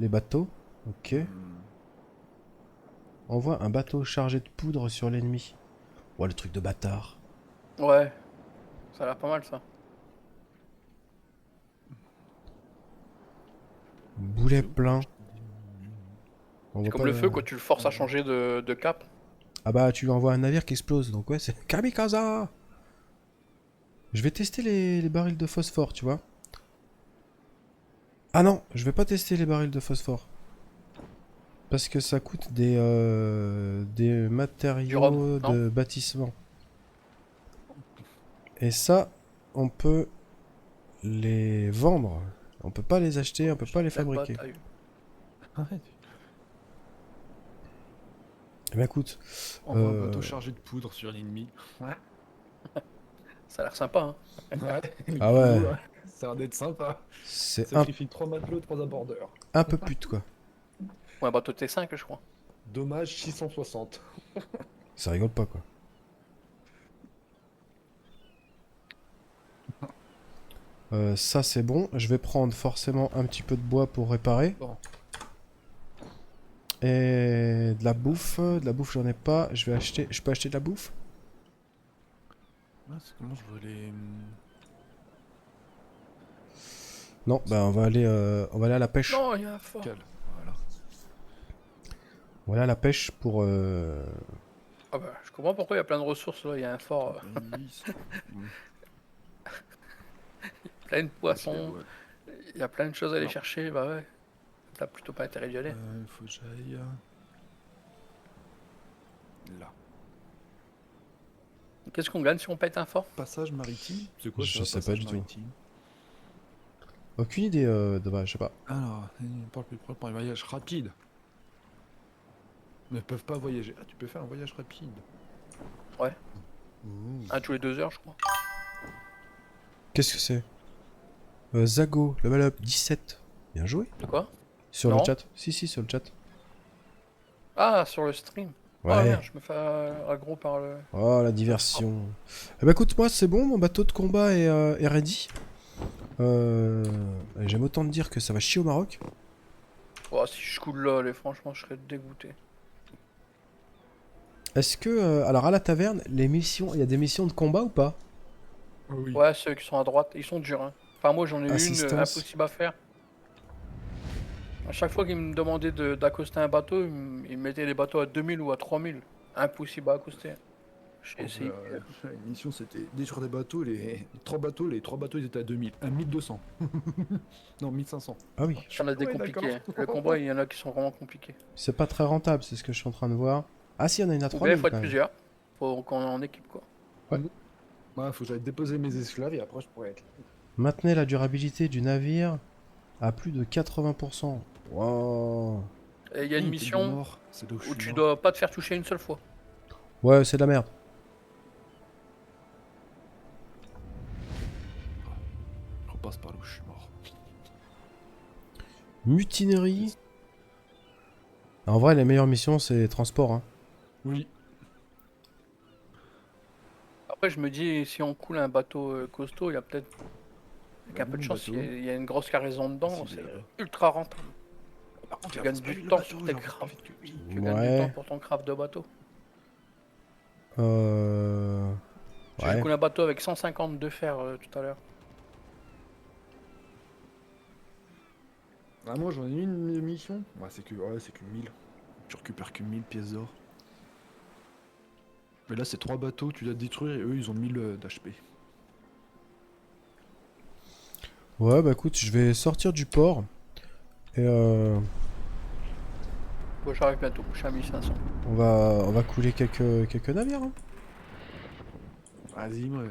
bateaux. Ok. Envoie un bateau chargé de poudre sur l'ennemi. Ouais, le truc de bâtard. Ouais, ça a l'air pas mal ça. Boulet plein. On C'est voit comme pas le feu quand tu le forces à changer de cap. Ah bah tu lui envoies un navire qui explose, donc ouais c'est kamikaze. Je vais tester les barils de phosphore, tu vois. Ah non, je vais pas tester les barils de phosphore. Parce que ça coûte des Du rhum, matériaux non? de bâtiment. Et ça, on peut les vendre. On peut pas les acheter, on peut pas les fabriquer. Ouais, Eh ben écoute, on voit un bateau chargé de poudre sur l'ennemi. Ouais. Ça a l'air sympa. Hein. Ouais. Ah ouais. Ça a l'air d'être sympa. c'est Sacrifie 3 matelots, 3 abordeurs. un peu pute quoi. Ouais, bateau T5 je crois. Dommage 660. Ça rigole pas quoi. Ça c'est bon. Je vais prendre forcément un petit peu de bois pour réparer. Bon. Et de la bouffe. De la bouffe j'en ai pas. Je vais acheter. Je peux acheter de la bouffe? Ah, c'est comment je veux les... Non, bah on va aller à la pêche. Non, il y a un fort. Cal. Voilà. On va aller à la pêche pour... Ah bah, je comprends pourquoi il y a plein de ressources là. Il y a un fort, plein de poissons. Il y a plein de choses à aller Non. chercher. Bah ouais. T'as plutôt pas intérêt d'y aller. Faut que j'aille... Là. Qu'est-ce qu'on gagne si on pète un fort? Passage maritime. C'est quoi Je ça, sais pas passage du tout. maritime? Aucune idée de... Bah, je sais pas. Alors, on parle plus propre pour un voyage rapide. Ne peuvent pas voyager. Ah, tu peux faire un voyage rapide. Ouais. Ouh. Un tous les 2 heures, je crois. Qu'est-ce que c'est? Zago, level up 17. Bien joué. De quoi? Sur Non. le chat. Si, sur le chat. Ah, sur le stream. Ouais. Ah merde, je me fais aggro par le... Oh, la diversion. Eh bah écoute, moi c'est bon, mon bateau de combat est ready. J'aime autant te dire que ça va chier au Maroc. Oh, si je coule là, et franchement, je serais dégoûté. Est-ce que... alors à la taverne, les missions... Il y a des missions de combat ou pas? Ah oui. Ouais, ceux qui sont à droite, ils sont durs. Hein. Enfin, moi, j'en ai une Assistance. impossible à faire. À chaque fois qu'ils me demandaient d'accoster un bateau, ils me mettaient les bateaux à 2000 ou à 3000. Impossible à accoster. J'ai essayé. La mission c'était détruire des bateaux, les trois bateaux ils étaient à 2000. À 1200. Non, 1500. Ah oui. Il y en a des Ouais, compliqués. d'accord. Hein. Le combat, il y en a qui sont vraiment compliqués. C'est pas très rentable, c'est ce que je suis en train de voir. Ah si, on a une à Ou bien, 3000 il faut quand être même. plusieurs. Faut qu'on ait en équipe, quoi. Ouais, faut que j'aille déposer mes esclaves et après je pourrais être. Maintenez la durabilité du navire à plus de 80%. Wow. Et il y a une mission C'est là où je où suis tu mort. dois pas te faire toucher une seule fois. Ouais, c'est de la merde. Je repasse par là où je suis mort. Mutinerie. En vrai, les meilleures missions, c'est transport. Hein. Oui. Après, je me dis, si on coule un bateau costaud, il y a peut-être. Avec un peu de Bon chance, bateau. il y a une grosse cargaison dedans, Ah, si, c'est là-bas. ultra rentable. Par contre, Tu il gagnes avance pas du vite, le temps bateau, sur il tes avance pas crafts. vite que lui. Tu gagnes du Ouais. temps pour ton craft de bateau. J'ai Ouais. coulé un bateau avec 150 de fer tout à l'heure. Ah, moi j'en ai une mission. Ouais, c'est que 1000. Tu récupères que 1000 pièces d'or. Mais là, c'est 3 bateaux, tu dois détruire et eux ils ont 1000 d'HP. Ouais, bah écoute, je vais sortir du port. Et Bon, j'arrive bientôt, je suis à 1500. on va couler quelques navires. Hein. Vas-y, moi,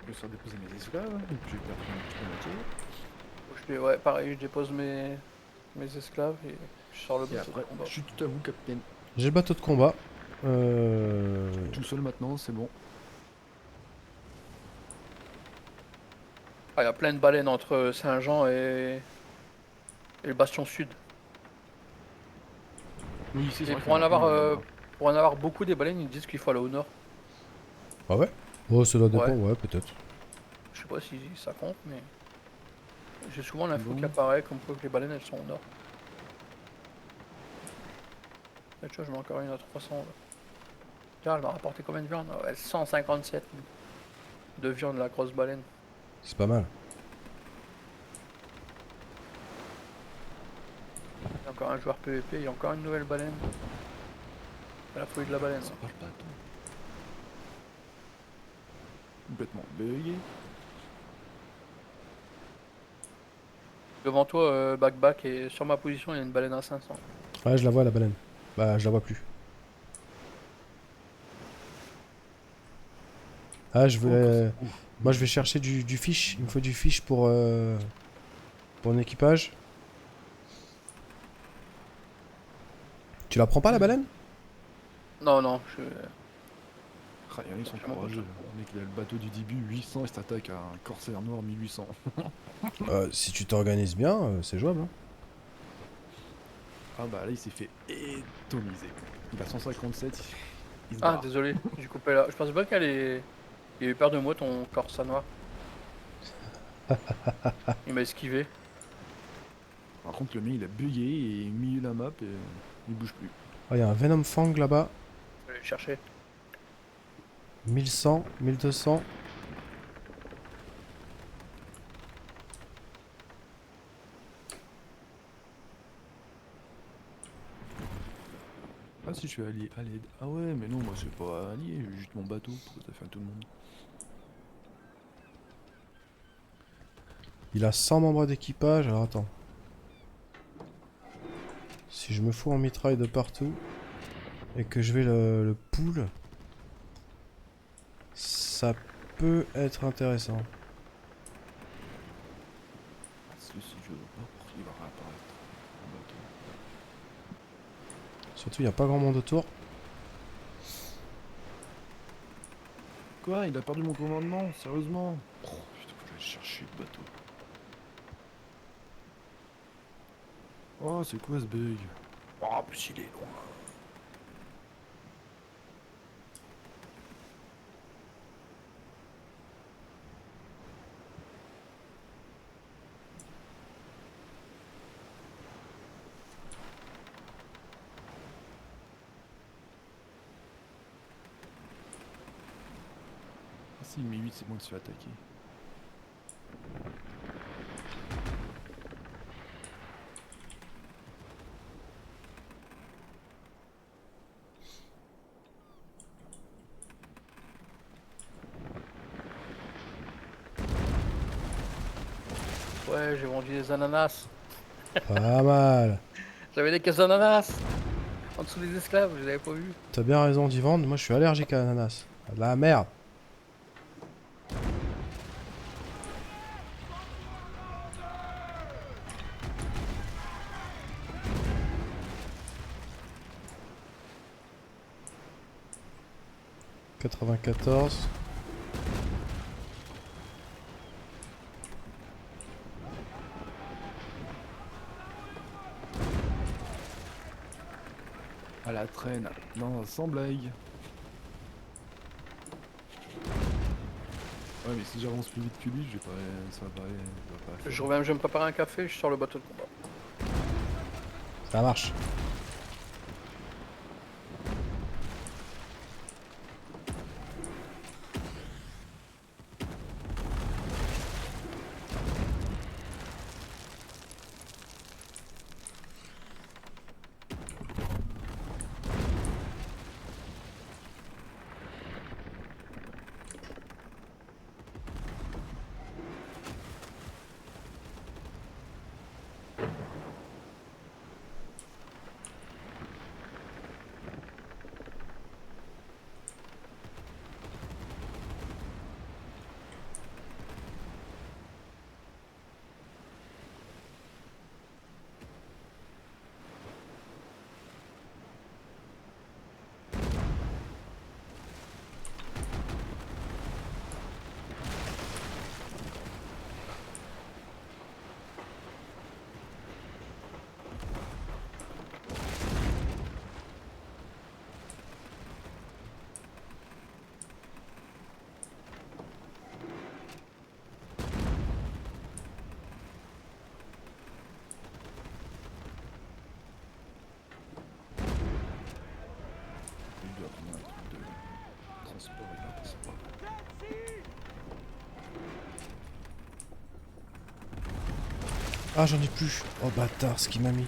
je vais faire déposer mes esclaves. Et puis je vais perdre une petite moitié. Ouais, pareil, je dépose mes esclaves et je sors le Et bateau. après, de combat. je suis tout à vous, capitaine. J'ai le bateau de combat. Tout seul maintenant, c'est bon. Ah, il y a plein de baleines entre Saint-Jean et le Bastion Sud. Oui, ici, Et pour en avoir beaucoup des baleines, ils disent qu'il faut aller au nord. Ah ouais? Oh, ça doit Ouais. dépendre, ouais, peut-être. Je sais pas si ça compte, mais j'ai souvent l'info Bon. qui apparaît comme quoi que les baleines elles sont au nord. Là, tu vois, je mets encore une à 300 là. Tiens, elle m'a rapporté combien de viande? Ouais, 157 de viande, la grosse baleine. C'est pas mal. Il y a encore un joueur PVP, il y a encore une nouvelle baleine. La fouille de la baleine. Ça parle pas tout. Complètement bugué. Devant toi, back et sur ma position, il y a une baleine à 500. Ouais, je la vois la baleine. Bah, je la vois plus. Ah, je vais. Moi, je vais chercher du fish. Il me faut du fish pour un équipage. Tu la prends pas la baleine? Non, non, je... Ah, ils sont courageux. Le mec, il a le bateau du début, 800, il s'attaque à un corsaire noir 1800. Si tu t'organises bien, c'est jouable. Hein. Ah bah là, il s'est fait étomiser. Il a 157, il se Ah, barre. désolé, j'ai coupé là. Je pensais pas qu'elle est... Il a eu peur de moi, ton corsa noir. Il m'a esquivé. Par contre, le mien il a bugué et au milieu de la map et il bouge plus. Oh, il y a un Venom Fang là-bas. Je vais le chercher. 1100, 1200. Ah si, je suis allié à l'aide. Ah ouais, mais non, moi c'est pas allié, j'ai juste mon bateau. Pourquoi t'as fait à tout le monde? Il a 100 membres d'équipage. Alors attends. Si je me fous en mitraille de partout et que je vais le pull, ça peut être intéressant. Parce que si je vois pas, pour qu'il va réapparaître mon bateau. Surtout, il n'y a pas grand monde autour. Quoi? Il a perdu mon commandement? Sérieusement? Oh putain, faut que j'aille chercher le bateau. Oh, c'est quoi ce bug? Oh, en plus il est loin. Ah si, mais 8 c'est moi qui se fait attaquer. Ouais, j'ai vendu des ananas. Pas mal. J'avais des caisses d'ananas en dessous des esclaves, je les avais pas vus. T'as bien raison d'y vendre. Moi, je suis allergique à l'ananas. La merde. « 94. » À la traîne. Non, sans blague. Ouais, mais si j'avance plus vite que lui, je vais pas. Ça va pas. Ça va pas Je faire. reviens, je vais me préparer un café, je sors le bateau de combat. Ça marche. Il doit prendre un truc de transport et là, c'est pas. Ah, j'en ai plus. Oh, bâtard, ce qu'il m'a mis.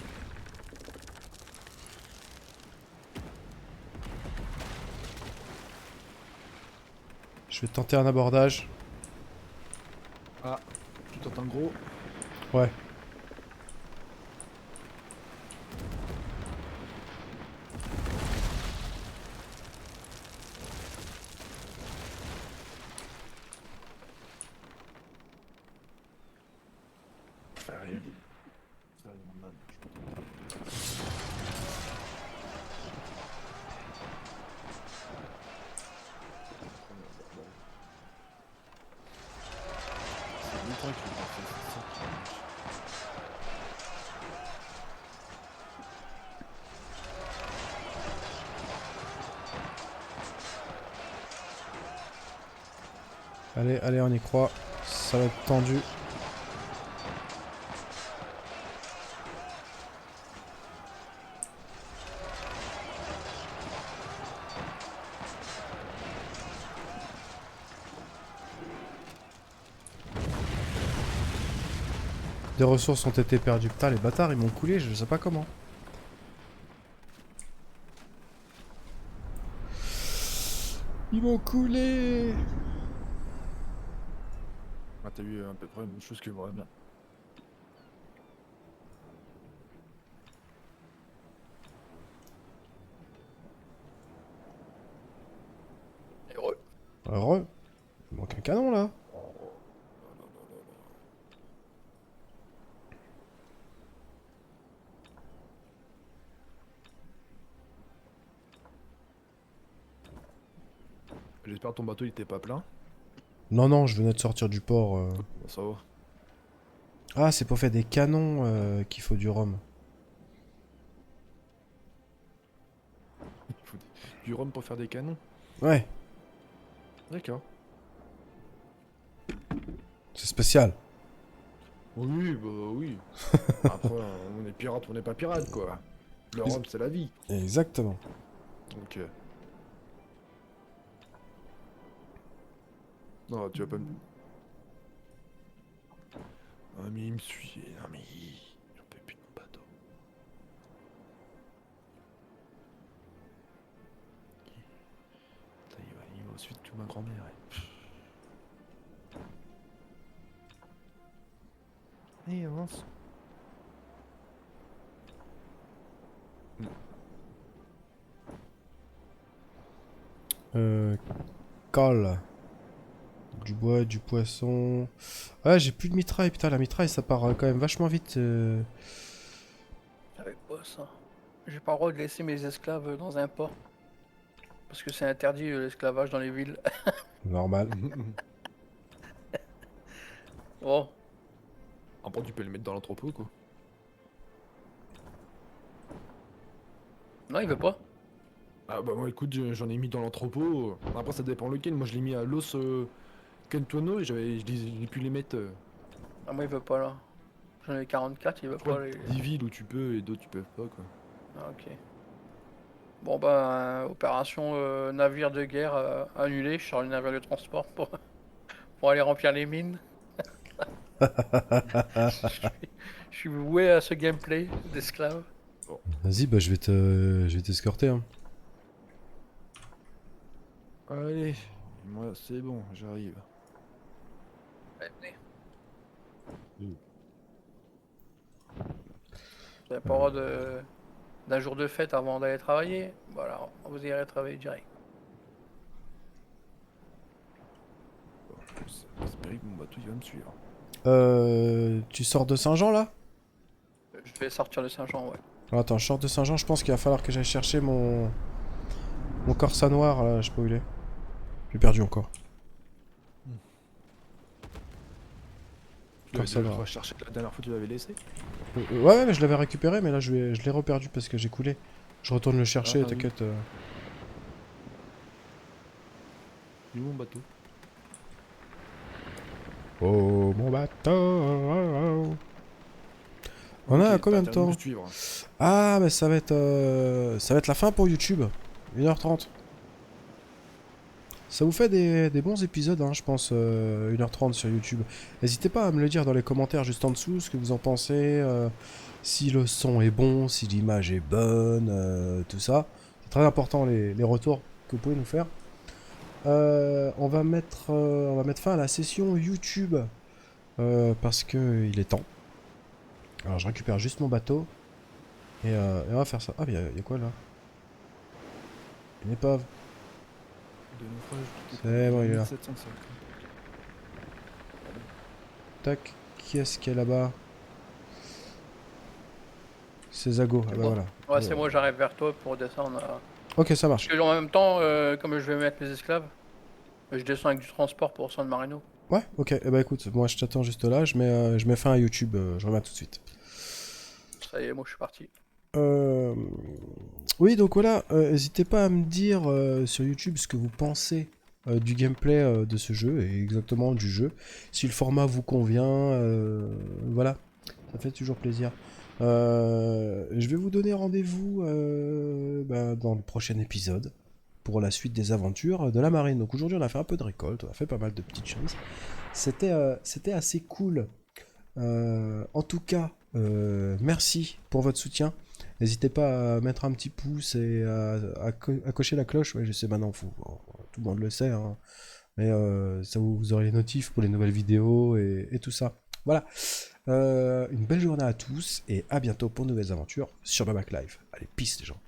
Je vais tenter un abordage. Ah, tu t'entends gros? Ouais. Fais rien. Ça, il m'en donne, je peux C'est longtemps que je l'ai pas fait, c'est ça qui marche. Allez, allez, on y croit. Ça va être tendu. Des ressources ont été perdues. Putain, les bâtards, ils m'ont coulé, je sais pas comment. Ils m'ont coulé. Ah, t'as eu à peu près la même chose que moi. Bien. Heureux. Heureux. Il manque un canon, là. J'espère que ton bateau il était pas plein. Non, non, je venais de sortir du port. Bon, ça va. Ah, c'est pour faire des canons qu'il faut du rhum. Il faut du rhum pour faire des canons. Ouais, D'accord. c'est spécial. Oui, bah oui. Après, on est pirate, on n'est pas pirate quoi. Le rhum c'est la vie. Exactement. Donc. Non, tu vas pas me. Ah, mais il me suit. Non, mais. J'en peux plus de mon bateau. Putain, il va aussi vite que ma grand-mère. Allez, avance. Colle. Du bois, du poisson. Ah, j'ai plus de mitraille. Putain, la mitraille, ça part quand même vachement vite. Avec quoi ça? J'ai pas le droit de laisser mes esclaves dans un port. Parce que c'est interdit l'esclavage dans les villes. Normal. Bon, Après, tu peux le mettre dans l'entrepôt quoi. non, il veut pas. Ah bah moi écoute, j'en ai mis dans l'entrepôt. Après ça dépend lequel. Moi je l'ai mis à Los Cantuano et j'ai pu les mettre. Ah, moi, il veut pas là. J'en ai 44, il veut Je crois pas les. 10 villes où tu peux et d'autres tu peux pas quoi. Ah, ok. Bon, bah, opération navire de guerre annulée. Je sors le navire de transport pour aller remplir les mines. Je suis voué à ce gameplay d'esclave. Vas-y, bah je vais t'escorter. Hein. Allez, moi c'est bon, j'arrive. Ouais, venez. Mm. Vous n'avez pas le droit d'un jour de fête avant d'aller travailler. Voilà, vous irez travailler direct. J'espère que mon bateau il va me suivre. Tu sors de Saint-Jean là? Je vais sortir de Saint-Jean, ouais. Alors, attends, je sors de Saint-Jean, je pense qu'il va falloir que j'aille chercher mon Corsa noir là, je sais pas où il est. J'ai perdu encore. Tu Comme ça, l'avais là. recherché la dernière fois tu l'avais laissé. Ouais, mais je l'avais récupéré, mais là je l'ai reperdu parce que j'ai coulé. Je retourne le chercher, Ah, oui. t'inquiète. Il est où mon bateau? Oh, mon bateau. On a Ok, combien de t'as terminé temps? me suivre. Ah, mais ça va être la fin pour YouTube. 1h30. Ça vous fait des bons épisodes, hein, je pense, 1h30 sur YouTube. N'hésitez pas à me le dire dans les commentaires juste en dessous, ce que vous en pensez, si le son est bon, si l'image est bonne, tout ça. C'est très important les retours que vous pouvez nous faire. On va mettre fin à la session YouTube, parce que il est temps. Alors je récupère juste mon bateau, et on va faire ça. Ah, mais y a quoi là? Une épave. De naufrage, tout C'est bon, il est là. 1705. Tac, qui est-ce qui est là-bas? C'est Zago, ah C'est bah moi. voilà. Ouais, c'est moi, j'arrive vers toi pour descendre. Ok, ça Parce marche. que en même temps, comme je vais mettre mes esclaves, je descends avec du transport pour San Marino. Ouais, ok, eh bah écoute, moi je t'attends juste là, je mets fin à YouTube, je reviens tout de suite. Ça y est, moi je suis parti. Euh... Oui, donc voilà, n'hésitez pas à me dire sur YouTube ce que vous pensez du gameplay de ce jeu, et exactement du jeu. Si le format vous convient, voilà, ça fait toujours plaisir. Je vais vous donner rendez-vous dans le prochain épisode pour la suite des aventures de la marine. Donc aujourd'hui on a fait un peu de récolte, on a fait pas mal de petites choses. C'était assez cool En tout cas, merci pour votre soutien. N'hésitez pas à mettre un petit pouce et à cocher la cloche. Ouais, je sais maintenant, tout le monde le sait, hein. Mais ça vous aurez les notifs pour les nouvelles vidéos et tout ça. Voilà. Une belle journée à tous et à bientôt pour de nouvelles aventures sur Babac Live. Allez, peace les gens.